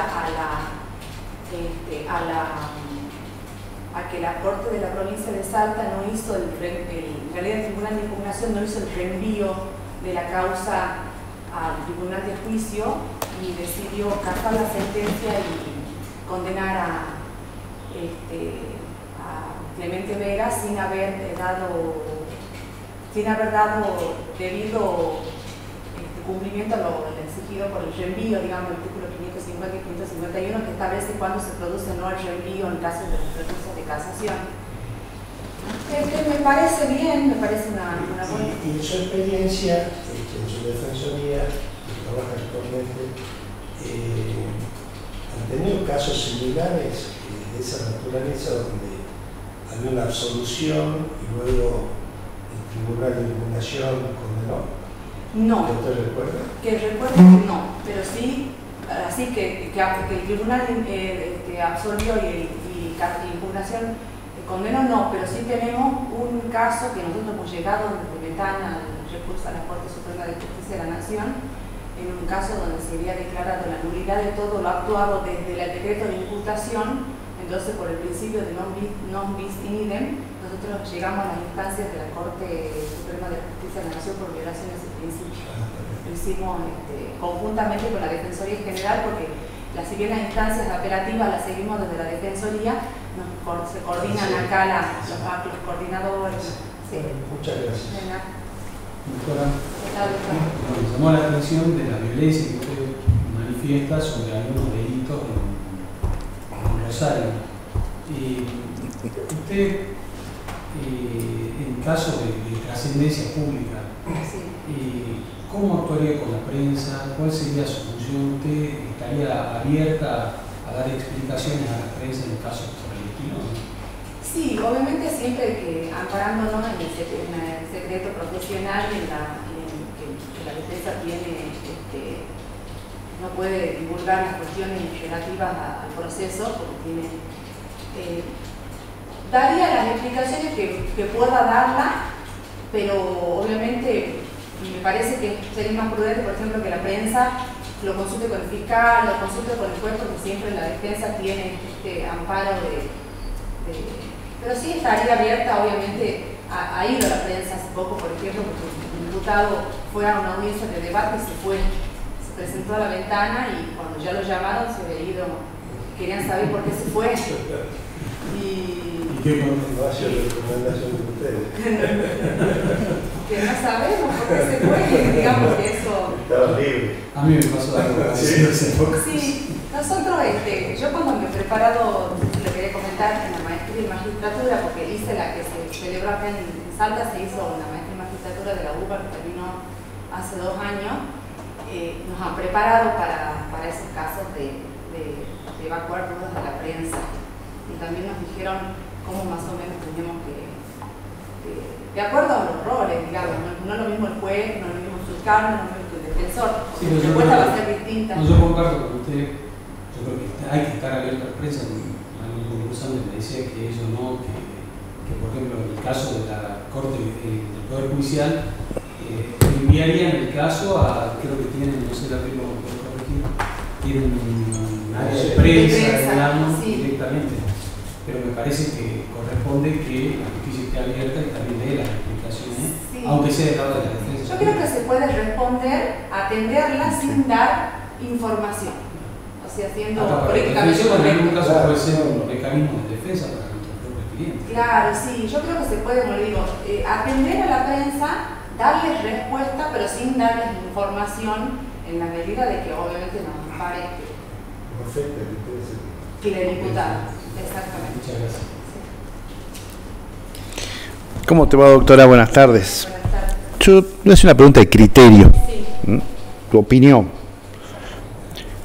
a que la Corte de la provincia de Salta no hizo en realidad el Tribunal de Impugnación no hizo el reenvío de la causa al Tribunal de Juicio y decidió casar la sentencia y condenar a Clemente Vera sin haber dado debido cumplimiento a lo exigido por el reenvío, digamos, el artículo 550 y 551, que establece cuándo se produce o no el reenvío en caso de recursos de casación. Me parece bien, me parece una buena... Y en su experiencia, en su defensoría, que trabaja actualmente, ¿han tenido casos similares de esa naturaleza donde había una absolución y luego el Tribunal de Impugnación condenó? No. ¿Usted recuerda? Que recuerdo que no, pero sí, así que el Tribunal absolvió y impugnación condenó no, pero sí tenemos un caso que nosotros hemos llegado desde ventana al recurso a la Corte Suprema de Justicia de la Nación, en un caso donde se había declarado la nulidad de todo lo actuado desde el decreto de imputación. Entonces, por el principio de non bis in idem, nosotros llegamos a las instancias de la Corte Suprema de Justicia de la Nación por violación de ese principio. Lo hicimos conjuntamente con la Defensoría General, porque si bien las instancias apelativas las seguimos desde la Defensoría, se coordinan acá los coordinadores. Sí. Muchas gracias. Doctora, me llamó la atención de la violencia que usted manifiesta sobre algunos delitos en Rosario. Usted, en caso de trascendencia pública, ¿cómo actuaría con la prensa? ¿Cuál sería su función? ¿Usted estaría abierta a dar explicaciones a la prensa en el caso por el estilo? Sí, obviamente siempre que amparándonos en el secreto profesional y que la defensa tiene, no puede divulgar las cuestiones relativas al proceso, porque tiene, daría las explicaciones que pueda darla, pero obviamente me parece que sería más prudente, por ejemplo, que la prensa lo consulte con el fiscal, lo consulte con el juez, porque siempre la defensa tiene este amparo pero sí estaría abierta, obviamente, a ir a la prensa. Hace poco, por ejemplo, porque un diputado fue a una audiencia de debate y se presentó a la ventana, y cuando ya lo llamaron se había ido, querían saber por qué se fue. ¿Qué recomendación de ustedes? Que no sabemos por qué se fue, digamos que eso... Estaba libre. A mí me pasó algo parecido hace poco. Sí, nosotros, yo cuando me he preparado, le quería comentar, en la maestría en magistratura, porque hice la que se celebró acá en Salta, se hizo una maestría en magistratura de la UBA, que terminó hace 2 años. Nos han preparado para esos casos de evacuar dudas de la prensa, y también nos dijeron cómo más o menos teníamos que, de acuerdo a los roles, digamos, no es lo mismo el juez, no es lo mismo el fiscal, no es lo mismo el defensor, sí, la respuesta va a ser distinta. Yo comparto con usted, yo creo que hay que estar abierto a la prensa. Algún concursante me decía que eso no, que por ejemplo en el caso de la Corte del Poder Judicial, enviarían el caso a, creo que tienen, no sé la prima, tienen un área de prensa, digamos, sí, directamente. Pero me parece que corresponde que la justicia esté abierta y también dé las explicaciones, sí, aunque sea del lado de la defensa. Yo creo que se puede responder, atenderla sin dar información, o sea, siendo políticamente correcto. En algún caso puede ser un mecanismo de defensa para nuestros propios clientes. Claro, sí, yo creo que se puede, como le digo, atender a la prensa, darles respuesta, pero sin darles información, en la medida de que obviamente nos pare que le diputado. Exactamente. Muchas gracias. ¿Cómo te va, doctora? Buenas tardes. Buenas tardes. Yo le voy a hacer una pregunta de criterio. Sí. Tu opinión.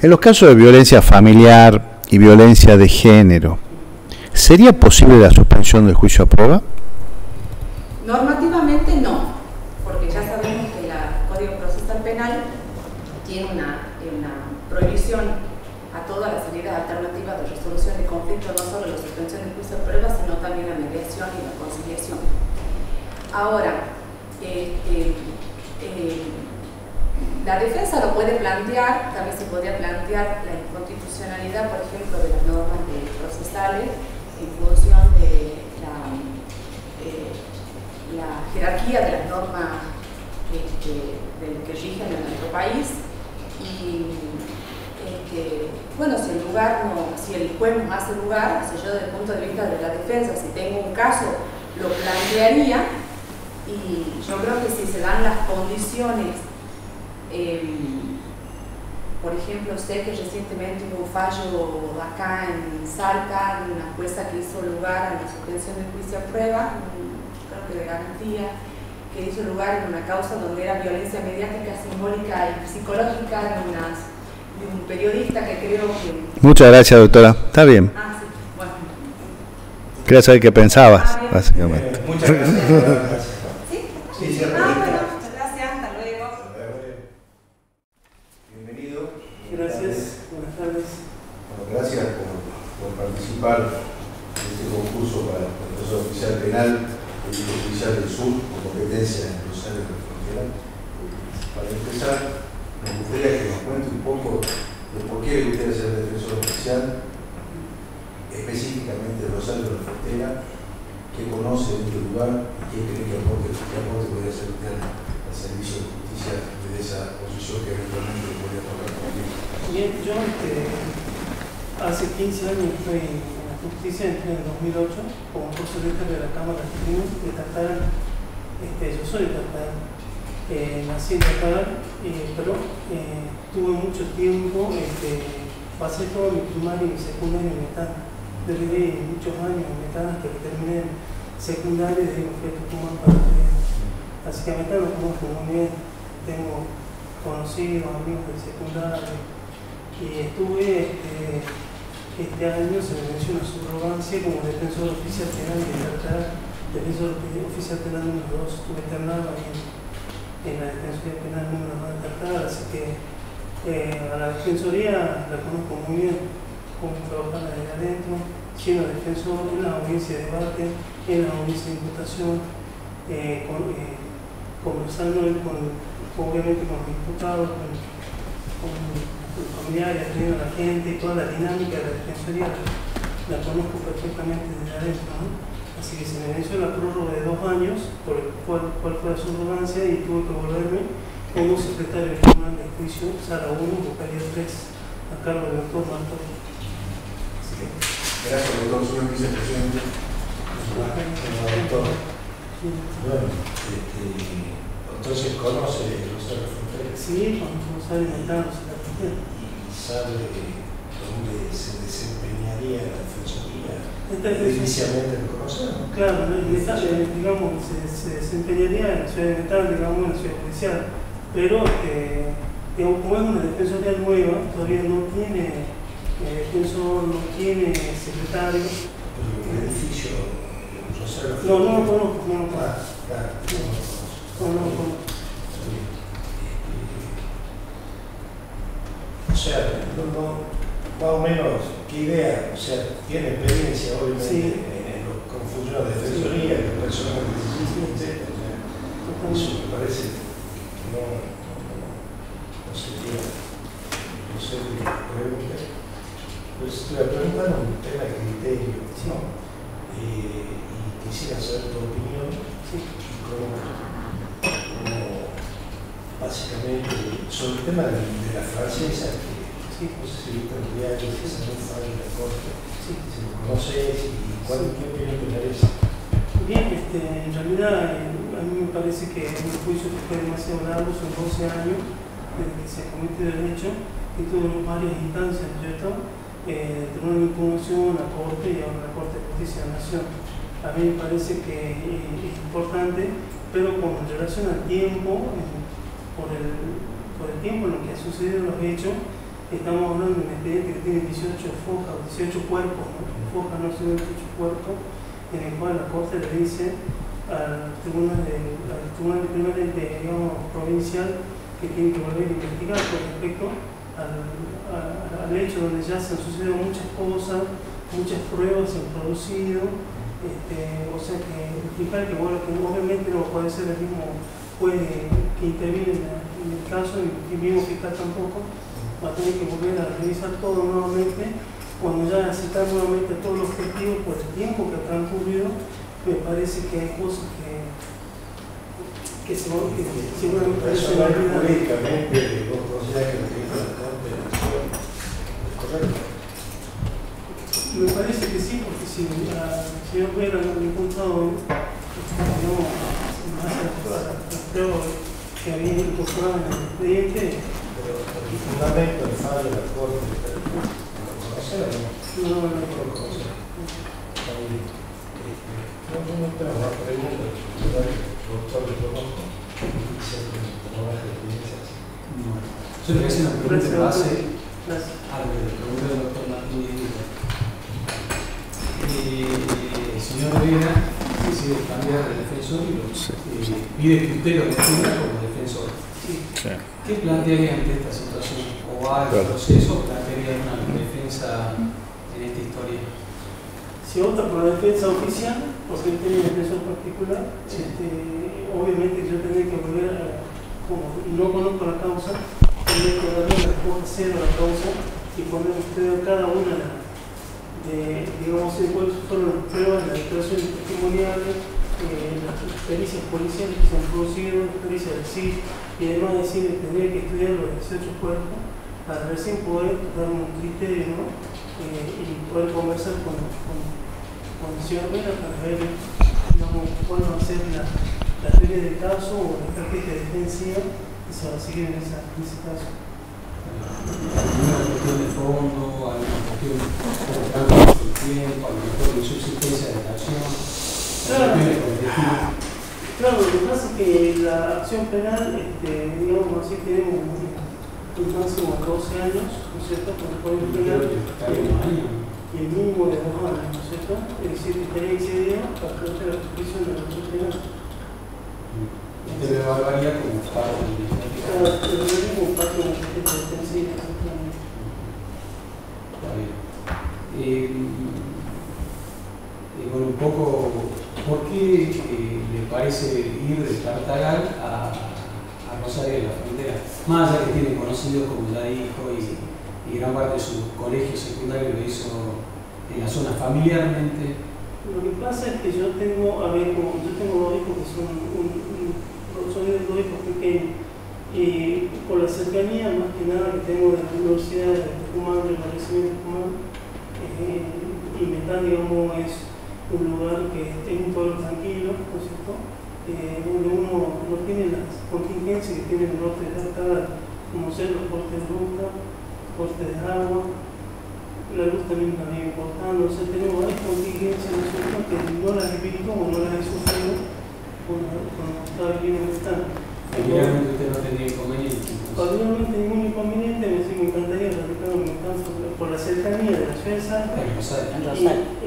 En los casos de violencia familiar y violencia de género, ¿sería posible la suspensión del juicio a prueba? Normativamente no, porque ya sabemos que el Código Procesal Penal tiene una prohibición a todas las salidas alternativas de resolución de conflictos, no solo la suspensión del juicio a prueba, sino también la mediación y la conciliación. Ahora, la defensa lo puede plantear, también se podría plantear la inconstitucionalidad, por ejemplo, de las normas procesales en función de la jerarquía de las normas que rigen en nuestro país. Y bueno, si el juez nos hace lugar, yo desde el punto de vista de la defensa, si tengo un caso, lo plantearía, y yo creo que si se dan las condiciones, por ejemplo, sé que recientemente hubo un fallo acá en Salta de una jueza que hizo lugar a la suspensión del juicio a prueba, creo que de garantía, que hizo lugar en una causa donde era violencia mediática, simbólica y psicológica de un periodista que creo que... Muchas gracias, doctora. Está bien. Ah, sí, bueno. Quería saber qué pensabas, básicamente. Muchas gracias. ¿Sí? Sí, Bueno, gracias, hasta luego. Bienvenido. Gracias, buenas tardes. Bueno, gracias por participar en este concurso para el profesor oficial penal del Judicial del Sur con competencia en Rosario de la Frontera. Para empezar, me gustaría que nos cuente un poco de por qué le gustaría ser defensor oficial, específicamente de Rosario de la Frontera, qué conoce de este lugar y qué cree que aporte podría ser usted al servicio de justicia desde esa posición que eventualmente podría tocar contigo. Bien, yo hace 15 años estoy en la justicia, entré en 2008 como consultor de la Cámara Argentina de Tartagal. Yo soy de Tartagal, nací en Tartagal, pero tuve mucho tiempo, pasé toda mi primaria y mi secundaria en Metán. Viví muchos años en Metán hasta que terminé en secundaria y de ahí me fui a Tucumán para estudiar. Así que a Metán lo conozco muy bien, tengo conocidos, amigos del secundario, y estuve este año, se me menciona subrogancia como defensor oficial penal de Tartagal, defensor oficial penal número 2, estuve internado ahí en la Defensoría Penal número 2 de Tartagal, así que a la Defensoría la conozco muy bien, cómo trabajar desde adentro, siendo defensor en la audiencia de debate, en la audiencia de imputación, conversando obviamente con los diputados, con los familiares, atendiendo a la gente, y toda la dinámica de la Defensoría la conozco perfectamente desde adentro, ¿no? Así que se me venció la prórroga de 2 años, por el cual fue la subrogancia, y tuve que volverme como secretario del Tribunal de Juicio, Sala 1, Vocalía 3, a cargo del doctor Martor. Gracias, doctor, señor vicepresidente. Bueno, entonces conoce Rosario de la Frontera. Sí, cuando Rosario Metán, Y sabe dónde se desempeñaría la defensoría. Inicialmente lo conoce, ¿no? Claro, digamos, se desempeñaría en la ciudad de Metán, digamos, en la ciudad judicial, pero digamos, como es una defensoría nueva, todavía no tiene defensor, no tiene secretario. Pero el edificio Rosario de la Frontera. No lo conozco, no lo conozco. Claro. No lo conozco. O sea, más o menos, ¿qué idea? O sea, tiene experiencia, obviamente, sí, en lo que funciona la defensoría, en lo personal que existe, etc. Eso me parece que no sería, no sé qué pregunta. Pues la pregunta es un tema de criterio, ¿no? Y quisiera saber tu opinión, y cómo básicamente sobre el tema de la francesa, que no sé si viste el diario, que se un fallo de la corte, si lo conoces y qué opinión te merece. Bien, en realidad a mí me parece que es un juicio que fue demasiado largo, son 12 años desde que se cometió el hecho, y tuvo varias instancias, ¿cierto? Tribunal de impugnación, la Corte y ahora la Corte de Justicia de la Nación. a mí me parece que es importante, pero con relación al tiempo, por el tiempo en lo que ha sucedido los hechos, estamos hablando de un expediente que tiene 18 fojas, 18 cuerpos, ¿no? Fojas no son 18 cuerpos, en el cual la Corte le dice al Tribunal de Primera, digamos, provincial, que tiene que volver a investigar con respecto al hecho donde ya se han sucedido muchas cosas, muchas pruebas se han producido, o sea que implica que, bueno, que obviamente no puede ser el mismo juez que interviene en el caso, y el mismo fiscal tampoco, va a tener que volver a revisar todo nuevamente. Cuando ya se están nuevamente todos los testigos por el tiempo que ha transcurrido, me parece que hay cosas que seguramente personal jurídicamente vos considerás que lo que hizo la Corte es correcto. Me parece que sí, porque si al señor Vera no le encontrado más a las pruebas que había incorporado en el expediente. Pero el fundamento del fallo de la Corte no lo conoce. No tengo más preguntas, doctor, le conozco. Yo le voy a hacer una pregunta en base a lo que le preguntó el doctor Martín. El señor Vera decide cambiar de defensor y pide que usted lo defienda como defensor. Sí. ¿Qué plantearía ante esta situación? ¿O va al proceso plantearía una defensa en esta historia? Si opta por la defensa oficial, porque él tiene un defensor particular, sí. Obviamente yo tendría que volver a, como no conozco la causa, tendría que darle la respuesta cero a la causa y poner usted cada una de, digamos, cuáles fueron las pruebas, las declaraciones testimoniales, las pericias policiales que se han producido, las pericias del CID, y además decir, tendría que estudiar los 18 cuerpos para recién poder dar un criterio, ¿no? Y poder conversar con el señor Vera para ver, digamos, cuál va a ser la teoría del caso o la estrategia defensiva que se va a seguir en ese caso. ¿Alguna cuestión de fondo, alguna cuestión de tiempo, alguna cuestión de subsistencia de la acción? Claro, lo que pasa es que la acción penal, digamos así, tenemos un máximo de 12 años, ¿no es cierto?, con el Código Penal, y el mínimo de 2 años, ¿no es cierto?, es decir, que estaría excedido para frente a la prescripción de la acción penal. Usted lo evaluaría como parte de la como parte de la estrategia defensiva, exactamente. Está bien. Bueno, un poco, ¿por qué le parece ir de Tartagal a Rosario de la Frontera? Más allá que tiene conocidos, como ya dijo, y gran parte de su colegio secundario lo hizo en la zona familiarmente. Lo que pasa es que yo tengo, yo tengo 2 hijos que son dos hijos pequeños, y por la cercanía más que nada que tengo de la Universidad de Tucumán, del Valle de Tucumán, Inmetán, digamos, es un lugar que es un pueblo tranquilo, ¿no es cierto?, donde uno no tiene las contingencias que tiene el norte de Tartagal, como ser los cortes de ruta, cortes de agua, la luz también importante, o sea, tenemos varias contingencias nosotros que no las he vivido o no las he sufrido cuando estaba viviendo en el estado. Familiarmente usted no tenía inconveniente. Familiarmente ningún inconveniente, me encantaría radicar un campo por la cercanía de la ciudad de Salta.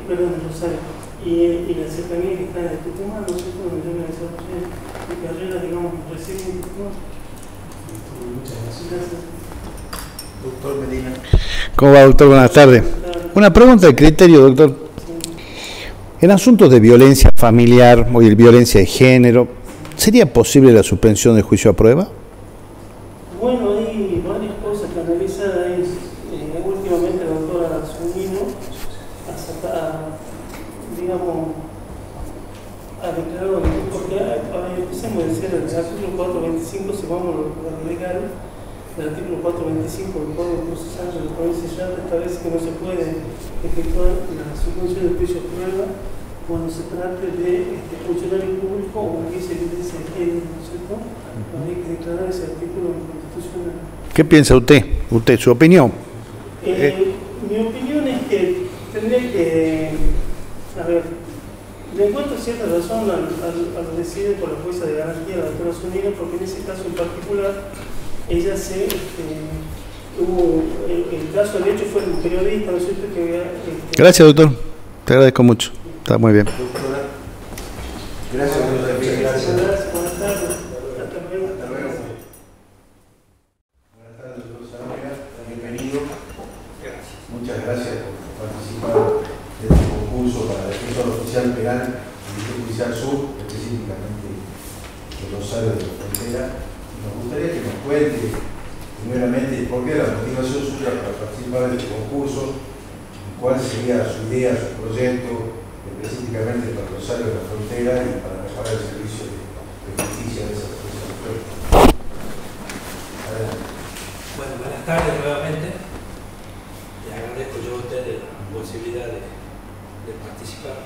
Perdón, Rosario. Y la cercanía que está en Tucumán, ¿no es cierto?, donde yo me desarrollé mi carrera, digamos, recién en Tucumán. Muchas gracias. Gracias. Doctor Medina. ¿Cómo va, doctor? Buenas tardes. Una pregunta de criterio, doctor. En asuntos de violencia familiar o de violencia de género, ¿sería posible la suspensión del juicio a prueba? Bueno, hay varias cosas que analizar. Últimamente la doctora Zunino digamos, ha declarado, porque empecemos a decir el artículo 425, si vamos a lo legal, el artículo 425 del Código Procesal de la Provincia de Salta establece que no se puede efectuar la suspensión del juicio a prueba cuando se trate de funcionario público o hubiese evidencia de género, ¿no es cierto? Habría que declarar ese artículo constitucional. ¿Qué piensa usted? Su opinión. Mi opinión es que tendría que, a ver, le encuentro cierta razón al decir por la jueza de garantía de la doctora Zúñiga, porque en ese caso en particular ella el caso del hecho fue un periodista, ¿no es cierto? Que había, Gracias, doctor. Te agradezco mucho. Está muy bien. Doctora, gracias, doctora. Gracias. Buenas tardes. Hasta luego. Hasta luego. Buenas tardes, doctor Zamora. Bienvenido. Gracias. Muchas gracias por participar de este concurso para defensor oficial penal del Distrito Judicial Sur, específicamente de Rosario de la Frontera. Nos gustaría que nos cuente primeramente por qué la motivación suya para participar de este concurso, cuál sería su idea, su proyecto, específicamente para Rosario de la Frontera y para mejorar el servicio de justicia de esa persona. Adelante. Bueno, buenas tardes nuevamente. Les agradezco yo a ustedes la posibilidad de participar.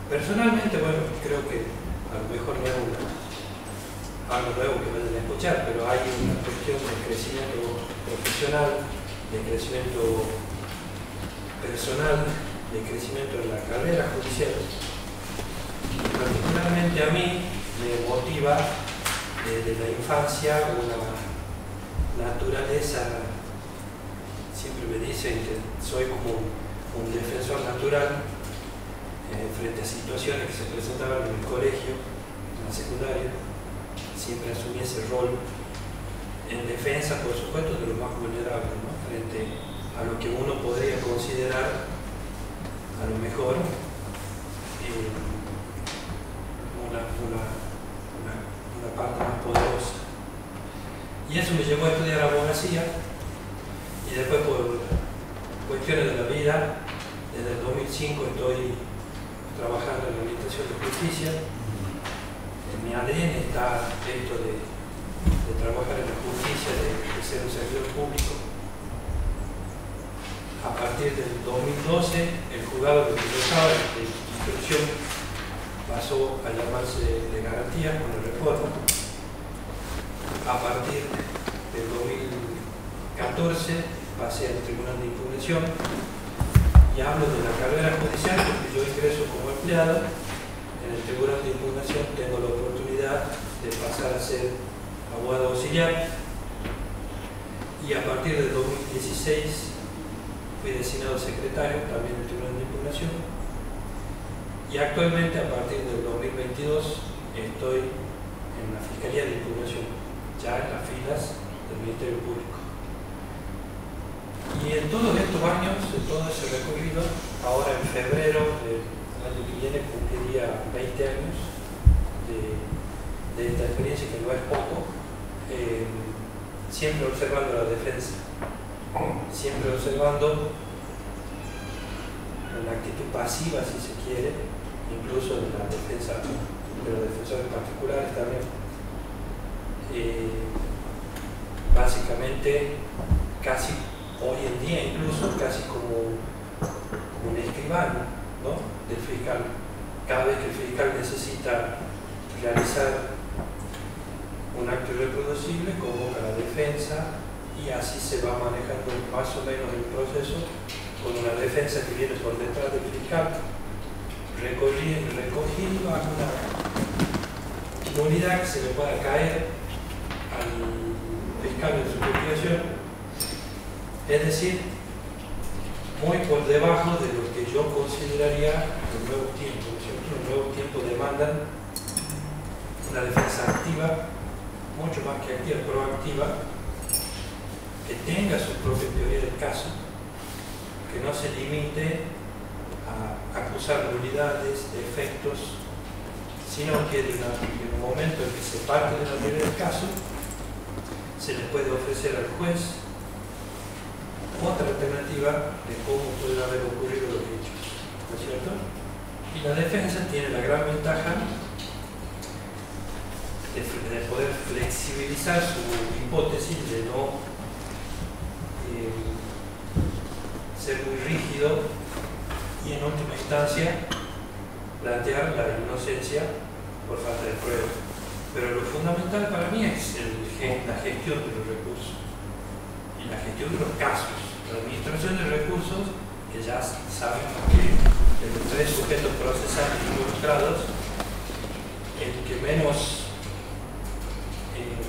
Personalmente, bueno, creo que a lo mejor no es algo nuevo que vayan a escuchar, pero hay una cuestión de crecimiento profesional, de crecimiento personal, de crecimiento de la carrera judicial. Particularmente a mí me motiva desde la infancia una naturaleza. Siempre me dicen que soy como un defensor natural frente a situaciones que se presentaban en el colegio, en la secundaria. Siempre asumí ese rol en defensa, por supuesto, de los más vulnerables, ¿no? Frente a lo que uno podría considerar a lo mejor una parte más poderosa. Y eso me llevó a estudiar abogacía, y después por cuestiones de la vida, desde el 2005 estoy trabajando en la Administración de Justicia. En mi ADN está esto de trabajar en la justicia, de ser un servidor público. A partir del 2012, el juzgado que empezaba de instrucción pasó a llamarse de garantía con la reforma. A partir del 2014 pasé al Tribunal de Impugnación, y hablo de la carrera judicial porque yo ingreso como empleado. En el Tribunal de Impugnación tengo la oportunidad de pasar a ser abogado auxiliar, y a partir del 2016 fui designado secretario también del Tribunal de Impugnación, y actualmente a partir del 2022 estoy en la Fiscalía de Impugnación, ya en las filas del Ministerio Público. Y en todos estos años, en todo ese recorrido, ahora en febrero del año que viene cumpliría 20 años de esta experiencia, que no es poco, siempre observando la defensa, siempre observando la actitud pasiva, si se quiere, incluso de la defensa, de los defensores particulares también. Básicamente, casi hoy en día incluso, casi como un escribano, ¿no?, del fiscal. Cada vez que el fiscal necesita realizar un acto irreproducible, convoca a la defensa, y así se va manejando más o menos el proceso, con una defensa que viene por detrás del fiscal, recogiendo alguna inmunidad que se le pueda caer al fiscal en su investigación. Es decir, muy por debajo de lo que yo consideraría los nuevos tiempos, ¿no es cierto? Los nuevos tiempos demandan una defensa activa, mucho más que activa, proactiva, que tenga su propia teoría del caso, que no se limite a acusar nulidades, defectos, sino que en el momento en que se parte de la teoría del caso, se le puede ofrecer al juez otra alternativa de cómo puede haber ocurrido los hechos, ¿no es cierto? Y la defensa tiene la gran ventaja de poder flexibilizar su hipótesis, de no ser muy rígido, y en última instancia plantear la inocencia por falta de prueba. Pero lo fundamental para mí es la gestión de los recursos y la gestión de los casos, la administración de recursos porque ya sabemos que de los 3 sujetos procesales involucrados, el que menos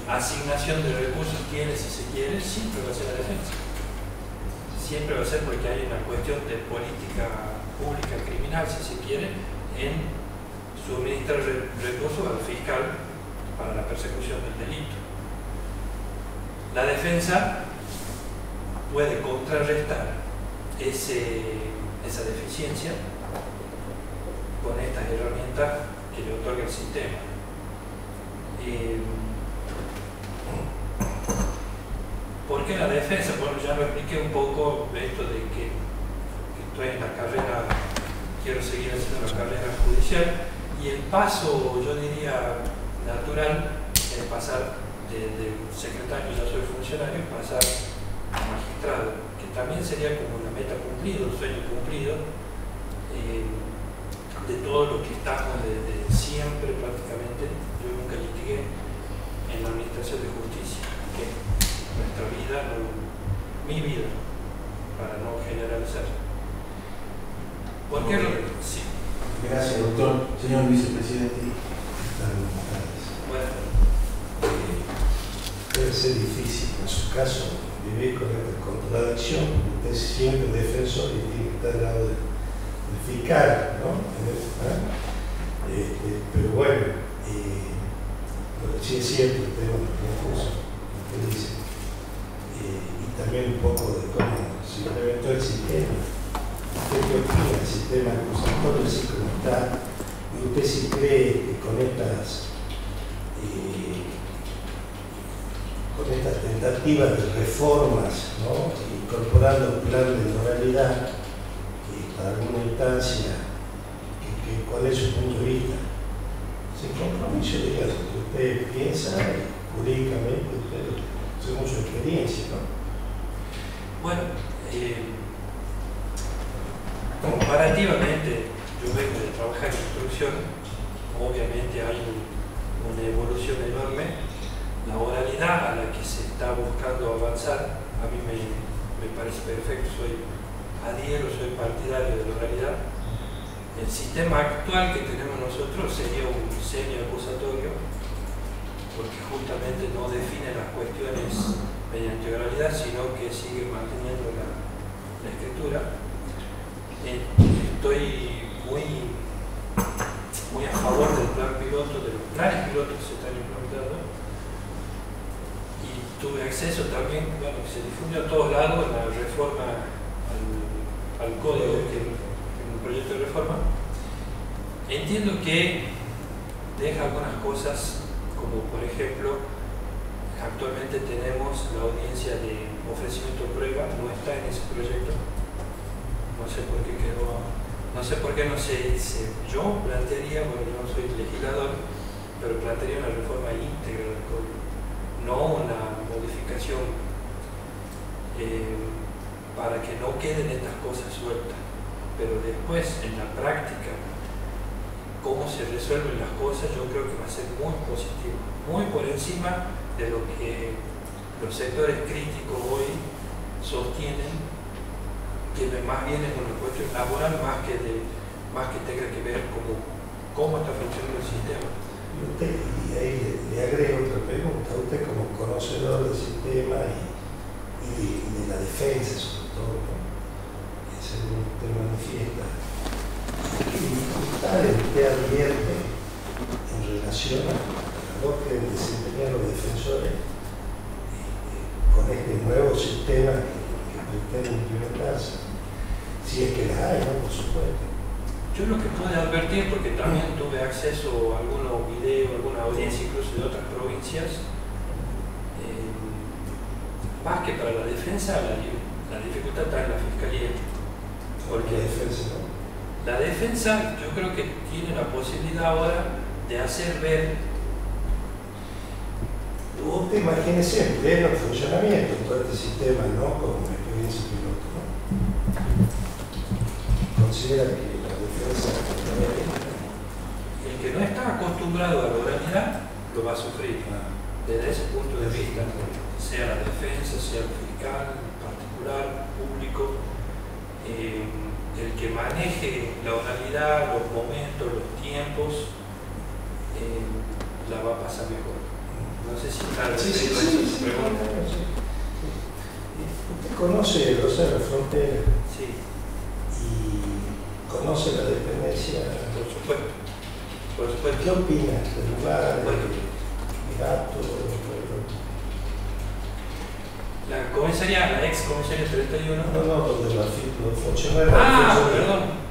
asignación de recursos tiene, si se quiere, siempre va a ser la defensa. Siempre va a ser porque hay una cuestión de política pública criminal, si se quiere, en suministrar recursos al fiscal para la persecución del delito. La defensa puede contrarrestar esa deficiencia con estas herramientas que le otorga el sistema. ¿Por qué la defensa? Bueno, ya lo expliqué un poco esto de que estoy en la carrera, quiero seguir haciendo la carrera judicial, y el paso, yo diría, natural es pasar de secretario, ya soy funcionario, pasar a magistrado, que también sería como una meta cumplida, un sueño cumplido, de todo lo que estamos desde siempre prácticamente. Yo nunca litigué en la administración de justicia, que nuestra vida, mi vida, para no generalizar. ¿Por qué? Sí. Gracias, doctor. Señor vicepresidente. Bueno, debe ser difícil en su caso vivir con esta contradicción. Usted es siempre defensor y tiene que estar al lado del fiscal, ¿no? Pero bueno, sí es cierto, usted es un concurso, usted dice. Y también un poco de cómo se implementó el sistema. ¿Usted qué opina del sistema acusatorio así como está? ¿Y usted sí cree que con estas tentativas de reformas, ¿no? Incorporando planes de moralidad para alguna instancia, ¿cuál es su punto de vista? Sin compromiso, diga lo que usted piensa, jurídicamente, usted, según su experiencia, ¿no? Bueno, comparativamente, yo vengo de trabajar en instrucción, obviamente hay una evolución enorme. La oralidad a la que se está buscando avanzar, a mí me parece perfecto, soy partidario de la oralidad. El sistema actual que tenemos nosotros sería un semi-acusatorio, porque justamente no define las cuestiones mediante oralidad, sino que sigue manteniendo la escritura. Estoy muy a favor del plan piloto, de los planes pilotos que se están implementando, y tuve acceso también, bueno, que se difundió a todos lados la reforma al código, que en un proyecto de reforma. Entiendo que deja algunas cosas, como por ejemplo, actualmente tenemos la audiencia de ofrecimiento de prueba, no está en ese proyecto. No sé por qué quedó, no sé por qué no se dice. Yo plantearía, bueno, yo no soy legislador, pero plantearía una reforma íntegra del código, no una modificación para que no queden estas cosas sueltas. Pero después, en la práctica, cómo se resuelven las cosas, yo creo que va a ser muy positivo, muy por encima de lo que los sectores críticos hoy sostienen, que más bien es una cuestión laboral más que tenga que ver cómo está funcionando el sistema. Y ahí le agrego otra pregunta. Usted como conocedor del sistema y de la defensa sobre todo, ¿no? Que según usted manifiesta, ¿qué dificultades usted advierte en relación a lo que deben desempeñar los defensores con este nuevo sistema que pretende implementarse? Si es que las hay, ¿no? Por supuesto. Yo lo que pude advertir, porque también tuve acceso a algunos videos, alguna audiencia incluso de otras provincias, más que para la defensa, la dificultad está en la fiscalía. Porque la defensa yo creo que tiene la posibilidad ahora de hacer ver. Usted imagínese en pleno funcionamiento todo este sistema, ¿no? Como una experiencia piloto, ¿no? Considera que la defensa, el que no está acostumbrado a la oralidad lo va a sufrir desde ese punto de vista, sea la defensa, sea el fiscal, particular, público. el que maneje la oralidad, los momentos, los tiempos, la va a pasar mejor. No sé si está Sí. ¿Usted conoce el Rosario Frontera? Sí. ¿Y conoce la dependencia? Por supuesto. Por supuesto. ¿Qué opina del lugar, del gato? La comisaría, la ex comisaría 31. No, donde los funcionarios. Perdón.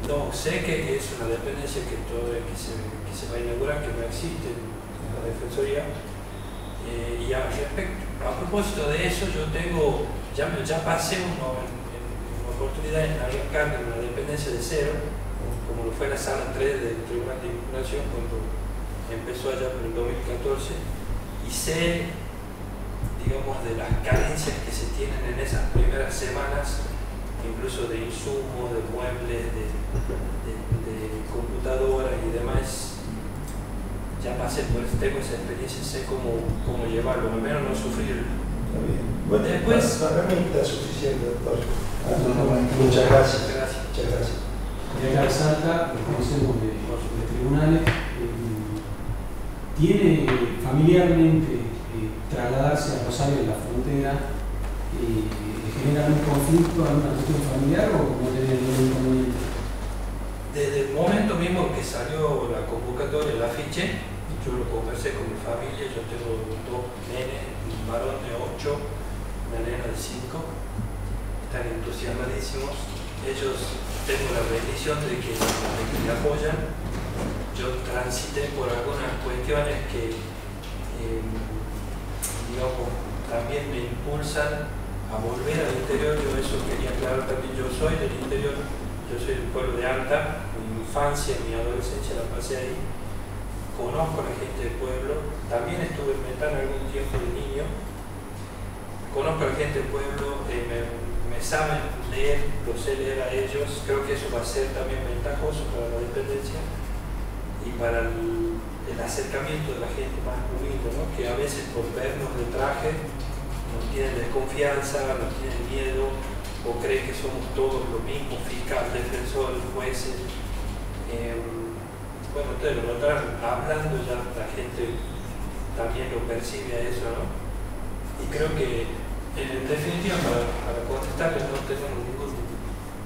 No, sé que es una dependencia que se va a inaugurar, que no existe en la Defensoría. Y a propósito de eso, yo tengo, ya pasé una oportunidad en arrancar de una dependencia de cero, como lo fue la sala 3 del Tribunal de Impugnación cuando empezó allá por el 2014, y sé, digamos, de las carencias que se tienen en esas primeras semanas, incluso de insumos, de muebles, de computadoras y demás. Ya pasé por eso, tengo esa experiencia, sé cómo llevarlo, al menos no sufrir. Está bien. Bueno, después, para mí está suficiente, doctor. Muchas gracias. Muchas gracias. De acá de Salta, los conocemos de tribunales, tiene familiarmente trasladarse a Rosario de la Frontera, ¿genera un conflicto, alguna cuestión familiar o no tiene ningún inconveniente? Desde el momento mismo que salió la convocatoria, el afiche, yo lo conversé con mi familia. Yo tengo 2 nenes, un varón de 8, una nena de 5, están entusiasmadísimos. Ellos, tengo la bendición de que me apoyan. Yo transité por algunas cuestiones que, digamos, también me impulsan a volver al interior. Yo eso quería aclarar también, yo soy del interior. Yo soy del pueblo de Alta, mi infancia, mi adolescencia la pasé ahí, conozco a la gente del pueblo, también estuve en Metán algún tiempo de niño, conozco a la gente del pueblo, me saben leer, lo sé leer a ellos, creo que eso va a ser también ventajoso para la dependencia y para el acercamiento de la gente más humilde, ¿no? Que a veces por vernos de traje nos tienen desconfianza, nos tienen miedo, o creen que somos todos lo mismo, fiscal, defensor, jueces. Bueno, ustedes lo notarán, hablando ya la gente también lo percibe a eso, ¿no? Y creo que en definitiva para contestarles no tenemos ningún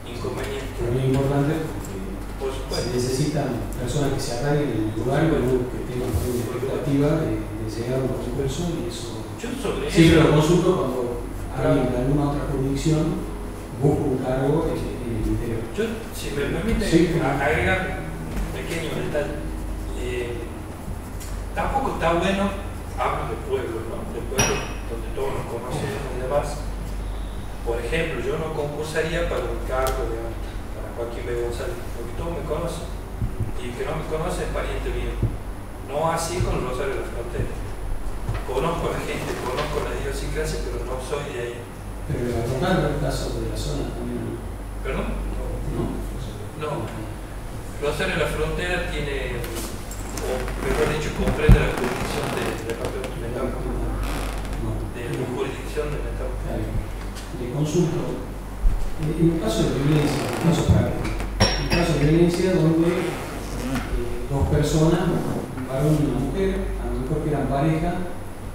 inconveniente. Es muy importante Por porque supuesto. se necesitan personas que se arraiguen en el lugar, que tengan una expectativa de llegar a un proceso y eso. Yo sobre siempre eso lo consulto cuando alguien de alguna otra jurisdicción busca un cargo en el interior. Yo, si me permite, agregar un pequeño detalle. Tampoco está bueno, hablo de pueblos, ¿no? De pueblos donde todos nos conocemos y demás. Por ejemplo, yo no concursaría para un cargo de Alta, para Joaquín B. González, porque todos me conocen. Y el que no me conoce es pariente mío. No así con Rosario de la Frontera. Conozco a la gente, conozco la idiosincrasia, pero no soy de ahí. Pero le va a tocar el caso de la zona también. ¿Perdón? No. Rosario de la Frontera tiene, o mejor dicho, comprende la jurisdicción de la jurisdicción de Metán. Le consulto, en un caso de violencia, en un caso práctico, en un caso de violencia donde 2 personas, un varón y una mujer, a lo mejor que eran pareja,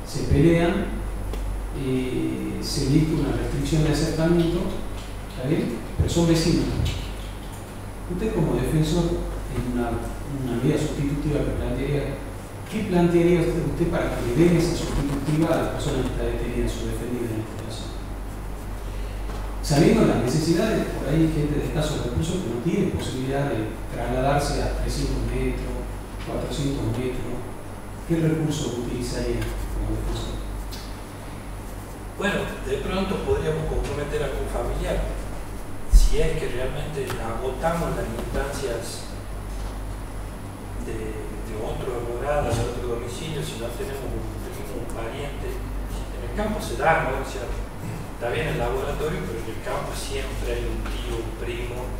se pelean, se dicta una restricción de acercamiento, ¿está bien? Pero son vecinos. Usted como defensor, en una medida sustitutiva que plantearía, ¿qué plantearía usted para que le den esa sustitutiva a la persona que está detenida, su defendida en este caso? Sabiendo las necesidades, por ahí hay gente de escasos recursos que no tiene posibilidad de trasladarse a 300 metros, 400 metros, ¿qué recursos utilizaría como defensor? Bueno, de pronto podríamos comprometer a algún familiar, si es que realmente agotamos las instancias de otro morada, de otro domicilio, si no tenemos un pariente. En el campo se da, ¿no? O sea, está bien el laboratorio, pero en el campo siempre hay un tío, un primo.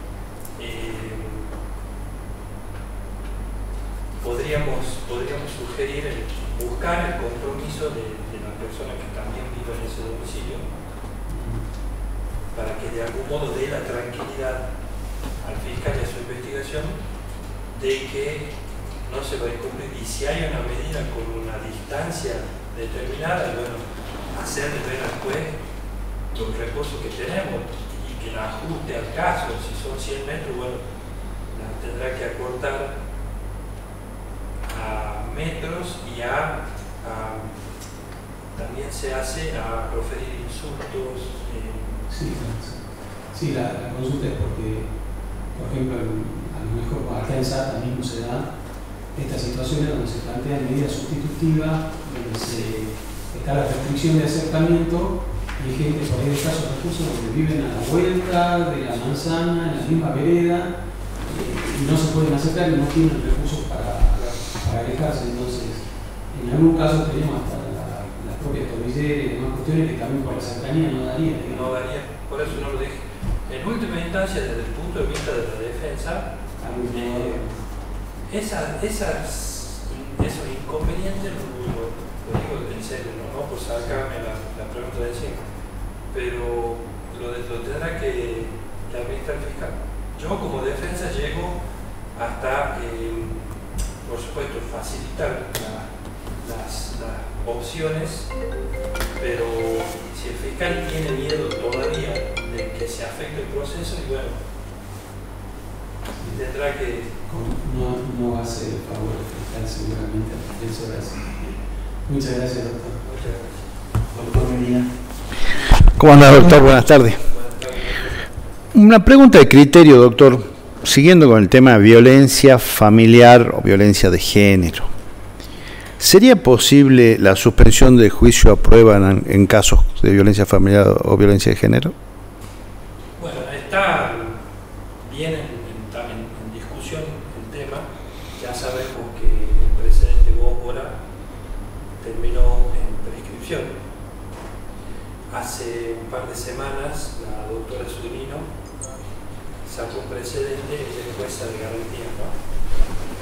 Podríamos sugerir buscar el compromiso de la persona que también vive en ese domicilio para que de algún modo dé la tranquilidad al fiscal y a su investigación de que no se va a incumplir, y si hay una medida con una distancia determinada, bueno, hacerle ver al juez los recursos que tenemos y que la ajuste al caso. Si son 100 metros, bueno, la tendrá que acortar a metros y también se hace a proferir insultos. Sí, la consulta es porque, por ejemplo, a lo mejor acá en SATA mismo se da estas situaciones donde se plantean medidas sustitutivas, donde está la restricción de acercamiento y hay gente por ahí de escasos recursos donde viven a la vuelta de la manzana, en la misma vereda, y no se pueden acercar y no tienen recursos para alejarse. Entonces, en algún caso tenemos hasta las propias tobilleras y demás cuestiones que también por la cercanía no daría. No daría, por eso no lo dije. En última instancia, desde el punto de vista de la defensa, esos inconvenientes, lo digo en serio, no por sacarme la pregunta de encima, pero lo tendrá que administrar el fiscal. Yo como defensa llego hasta, por supuesto, facilitar las opciones, pero si el fiscal tiene miedo todavía de que se afecte el proceso, y bueno, tendrá que... No va a ser el favor del fiscal seguramente a la defensora. Muchas gracias, doctor. Muchas gracias. Doctor Medina. ¿Cómo anda, doctor? Buenas tardes. Una pregunta de criterio, doctor, siguiendo con el tema de violencia familiar o violencia de género. ¿Sería posible la suspensión del juicio a prueba en casos de violencia familiar o violencia de género? Bueno, está bien en discusión el tema. Ya sabemos que el precedente Góngora terminó en prescripción. Hace un par de semanas la doctora Zunino sacó un precedente de jueza de garantía, ¿no?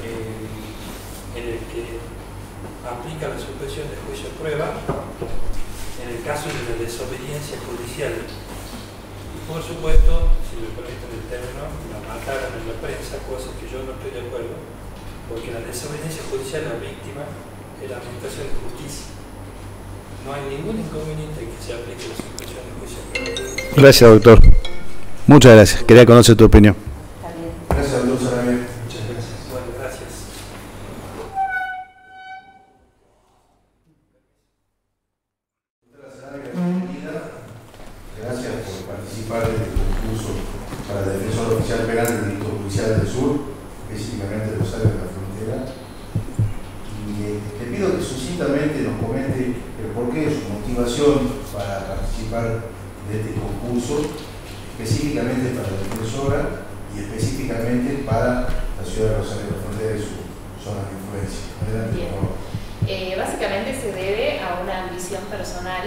En el que aplica la suspensión del juicio a prueba en el caso de la desobediencia judicial. Y por supuesto, si me permiten el término, la mataron en la prensa, cosa que yo no estoy de acuerdo, porque la desobediencia judicial, la víctima es la administración de justicia. No hay ningún inconveniente en que se aplique la suspensión del juicio a prueba. Gracias, doctor. Muchas gracias. Quería conocer tu opinión. Gracias, doctor Sarabia. Muchas gracias. Bueno, gracias. Gracias por participar en el concurso para el defensor oficial penal del Distrito Judicial del Sur, específicamente de Rosario de la Frontera. Y te pido que sucintamente nos comente el porqué de su motivación para participar de este concurso, específicamente para la defensora y específicamente para la ciudad de Rosario de la Frontera y su zona de influencia. Adelante, por favor. Básicamente se debe a una ambición personal.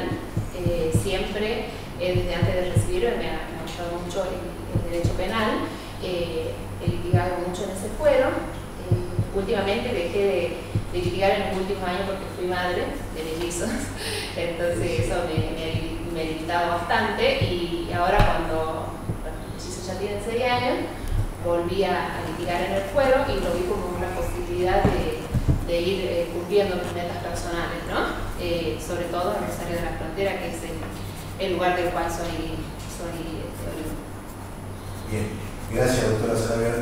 Siempre, desde antes de recibirme, me ha gustado mucho el derecho penal. He litigado mucho en ese fuero. Últimamente dejé de litigar en el último año porque fui madre de mellizos. Entonces eso me limitaba bastante. Y ahora cuando los mellizos ya tienen 6 años, volví a litigar en el fuero y lo vi como una posibilidad de ir cumpliendo mis metas personales, ¿no? Sobre todo en Rosario de la Frontera, que es el lugar del cual soy oriundo. Bien, gracias, doctora Sarabia.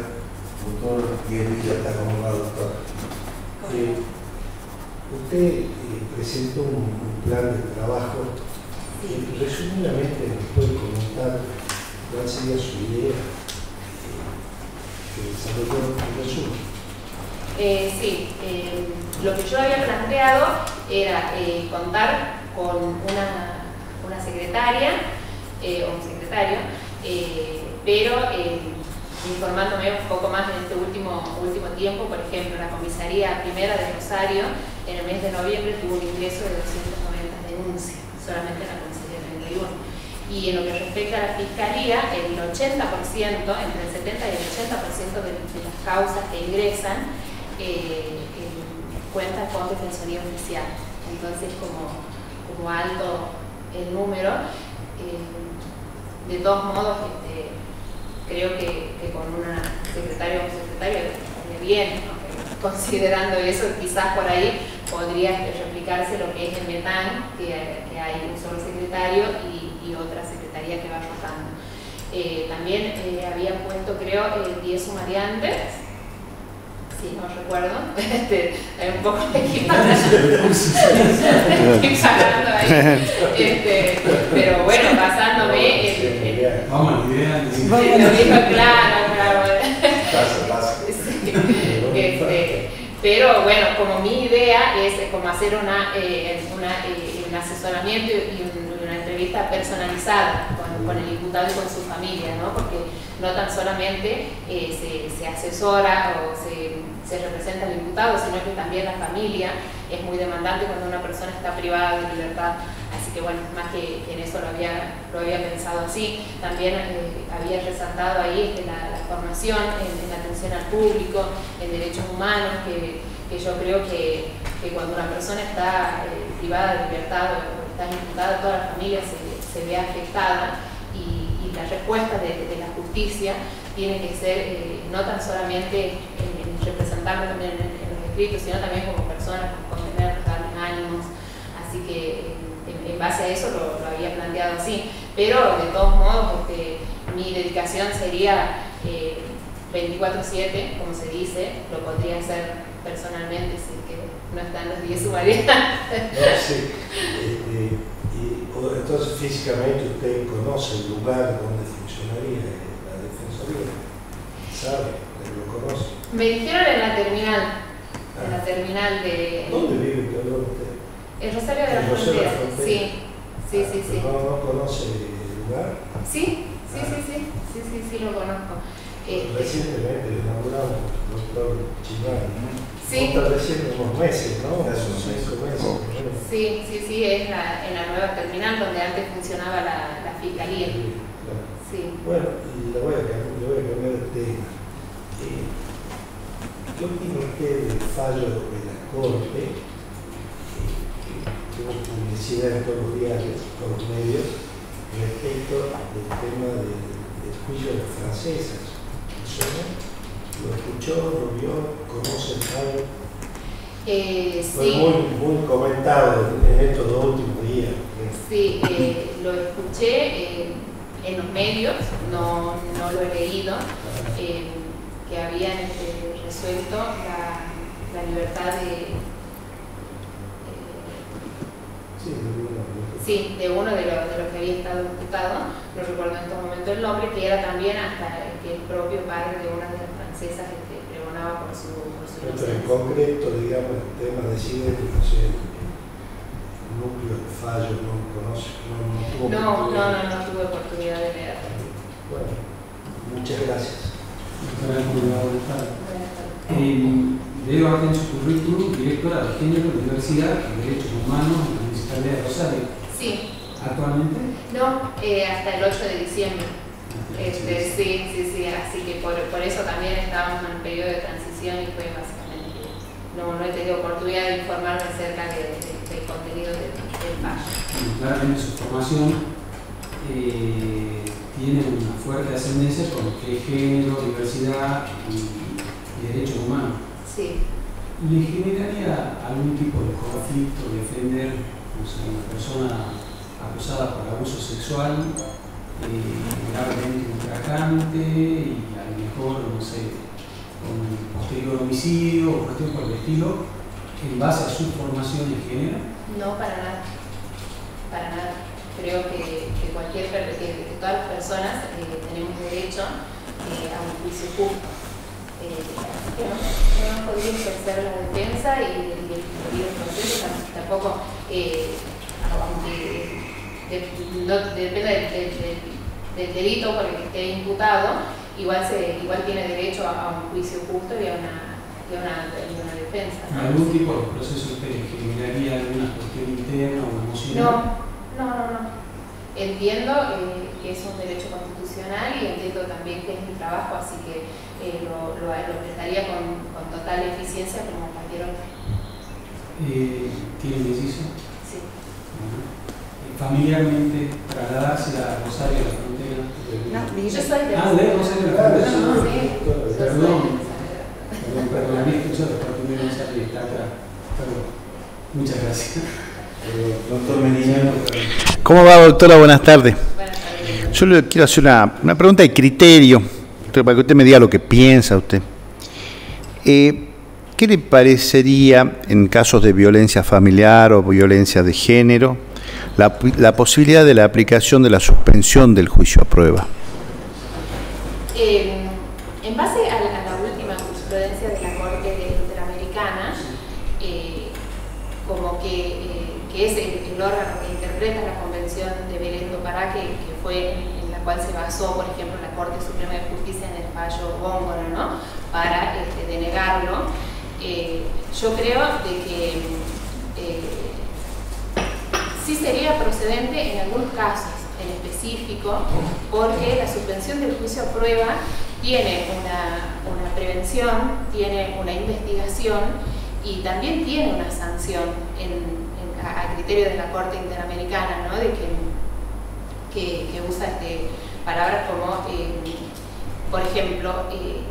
Doctor Diego, ya está acomodado, doctor. Usted presentó un plan de trabajo. Resumidamente, ¿nos puede comentar cuál sería su idea que desarrolló en resumen? Sí, lo que yo había planteado era contar con una secretaria o un secretario, pero informándome un poco más en este último tiempo. Por ejemplo, la comisaría primera de Rosario en el mes de noviembre tuvo un ingreso de 290 denuncias, solamente en la comisaría 31. Y en lo que respecta a la fiscalía, el 80%, entre el 70 y el 80% de las causas que ingresan cuentan con defensoría oficial. Entonces, como alto el número, de todos modos, creo que con una secretaria o un secretario estaría bien, ¿no? Considerando eso, quizás por ahí podría replicarse lo que es el METAN, que hay un solo secretario y otra secretaría que va rotando. También había puesto, creo, 10 sumariantes, si no recuerdo, hay un poco de equiparando ahí, pero bueno, basándome vamos a la idea. Lo dijo claro. Pero bueno, como mi idea es como hacer un asesoramiento y una entrevista personalizada con el imputado y con su familia, ¿no? Porque no tan solamente se asesora o se representa al imputado, sino que también la familia es muy demandante cuando una persona está privada de libertad. Así que bueno, más que en eso lo había pensado así. También había resaltado ahí la formación en atención al público, en derechos humanos, que yo creo que cuando una persona está privada de libertad o está imputada, toda la familia se ve afectada y la respuesta de la justicia tiene que ser no tan solamente en representarnos también en los escritos, sino también como personas, como contenernos, darles ánimos. Así que en base a eso lo había planteado así, pero de todos modos mi dedicación sería 24/7, como se dice, lo podría hacer personalmente si que no están los 10 sumariantes. No, sí. Entonces físicamente usted conoce el lugar donde funcionaría la Defensoría, ¿sabe? ¿Lo conoce? Me dijeron en la terminal de... ¿Dónde vive usted? El Rosario de la Frontera, sí. ¿No conoce el lugar? Sí, lo conozco. Recientemente le inauguramos el doctor Chimay. Sí. Está recién unos meses, ¿no? Hace unos 5 meses. Sí, es en la nueva terminal donde antes funcionaba la fiscalía. Sí, claro. Sí. Bueno, y le voy a cambiar de tema. ¿Qué opina usted del fallo de la Corte? Tuvo publicidad en todos los diarios, todos los medios, respecto del tema del juicio de las francesas. ¿Lo escuchó, lo vio, conoce el fallo? Fue muy comentado en estos 2 últimos días. Sí, lo escuché en los medios, no lo he leído, que habían resuelto la libertad de uno de los que había estado imputado, no recuerdo en estos momentos el nombre, que era también hasta el propio padre de una de las francesas que pregonaba por su inocencia. En concreto, digamos, el tema de Sidel, no sé, el núcleo de fallo, no conoce, no tuve oportunidad de leer. Bueno, muchas gracias. Leo acá en su currículum, directora de Género, Diversidad y Derechos Humanos en la Municipalidad de Rosario. Sí. ¿Actualmente? No, hasta el 8 de diciembre. Sí, así que por eso también estábamos en un periodo de transición y fue básicamente, no he tenido oportunidad de informarme acerca del contenido del fallo. Claramente su formación tiene una fuerte ascendencia con lo que es género, diversidad y derechos humanos. Sí. ¿Le generaría algún tipo de conflicto defender una persona acusada por abuso sexual, gravemente ultrajante y a lo mejor, no sé, con posterior homicidio o cuestión por el estilo, en base a su formación en género? No, para nada. Creo que todas las personas tenemos derecho a un juicio justo. No nos podría ejercer la defensa y el proceso tampoco, aunque no depende del delito por el que esté imputado, igual tiene derecho a un juicio justo y a una defensa. ¿Algún tipo de proceso que generaría alguna cuestión interna o emocional? No. Entiendo que es un derecho constitucional y entiendo también que es mi trabajo, así que lo prestaría con total eficiencia como cualquier otro. ¿Tiene mellizo? Sí. Familiarmente, trasladarse a Rosario, a la frontera, No, Yo soy de no sé de la Perdón. Perdón, había escuchado después que me sale está acá. Muchas gracias. Doctor Medina. ¿Cómo va, doctora? Buenas tardes. Buenas tardes. Yo le quiero hacer una pregunta de criterio, para que usted me diga lo que piensa usted. ¿Qué le parecería en casos de violencia familiar o violencia de género la posibilidad de la aplicación de la suspensión del juicio a prueba? En base a la última jurisprudencia de la Corte Interamericana, como que es el órgano que interpreta la Convención de Belén do Pará, que fue en la cual se basó, por ejemplo, la Corte Suprema de Justicia en el fallo Góngora, ¿no?, para denegarlo. Yo creo de que sí sería procedente en algunos casos en específico, porque la suspensión del juicio a prueba tiene una prevención, tiene una investigación y también tiene una sanción a criterio de la Corte Interamericana, ¿no?, de que usa palabras como por ejemplo,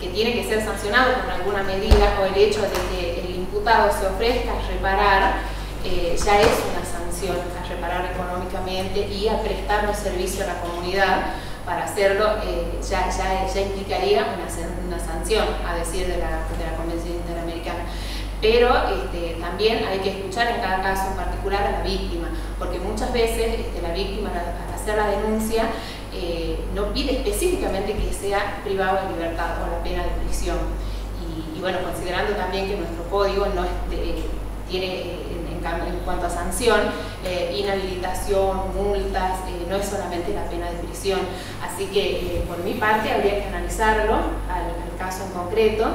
que tiene que ser sancionado con alguna medida, o el hecho de que el imputado se ofrezca a reparar, ya es una sanción, a reparar económicamente y a prestar un servicio a la comunidad. Para hacerlo ya implicaría una sanción, a decir de la Convención Interamericana. Pero también hay que escuchar en cada caso en particular a la víctima, porque muchas veces la víctima, al hacer la denuncia, no pide específicamente que sea privado de libertad o la pena de prisión. Y bueno, considerando también que nuestro código no tiene, en cuanto a sanción, inhabilitación, multas, no es solamente la pena de prisión. Así que por mi parte habría que analizarlo al caso en concreto,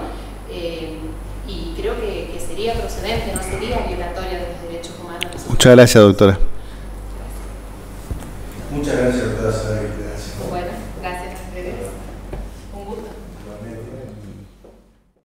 y creo que sería procedente, no sería violatoria de los derechos humanos. Muchas gracias, doctora. Muchas gracias, doctora Saray. Gracias. Bueno, gracias.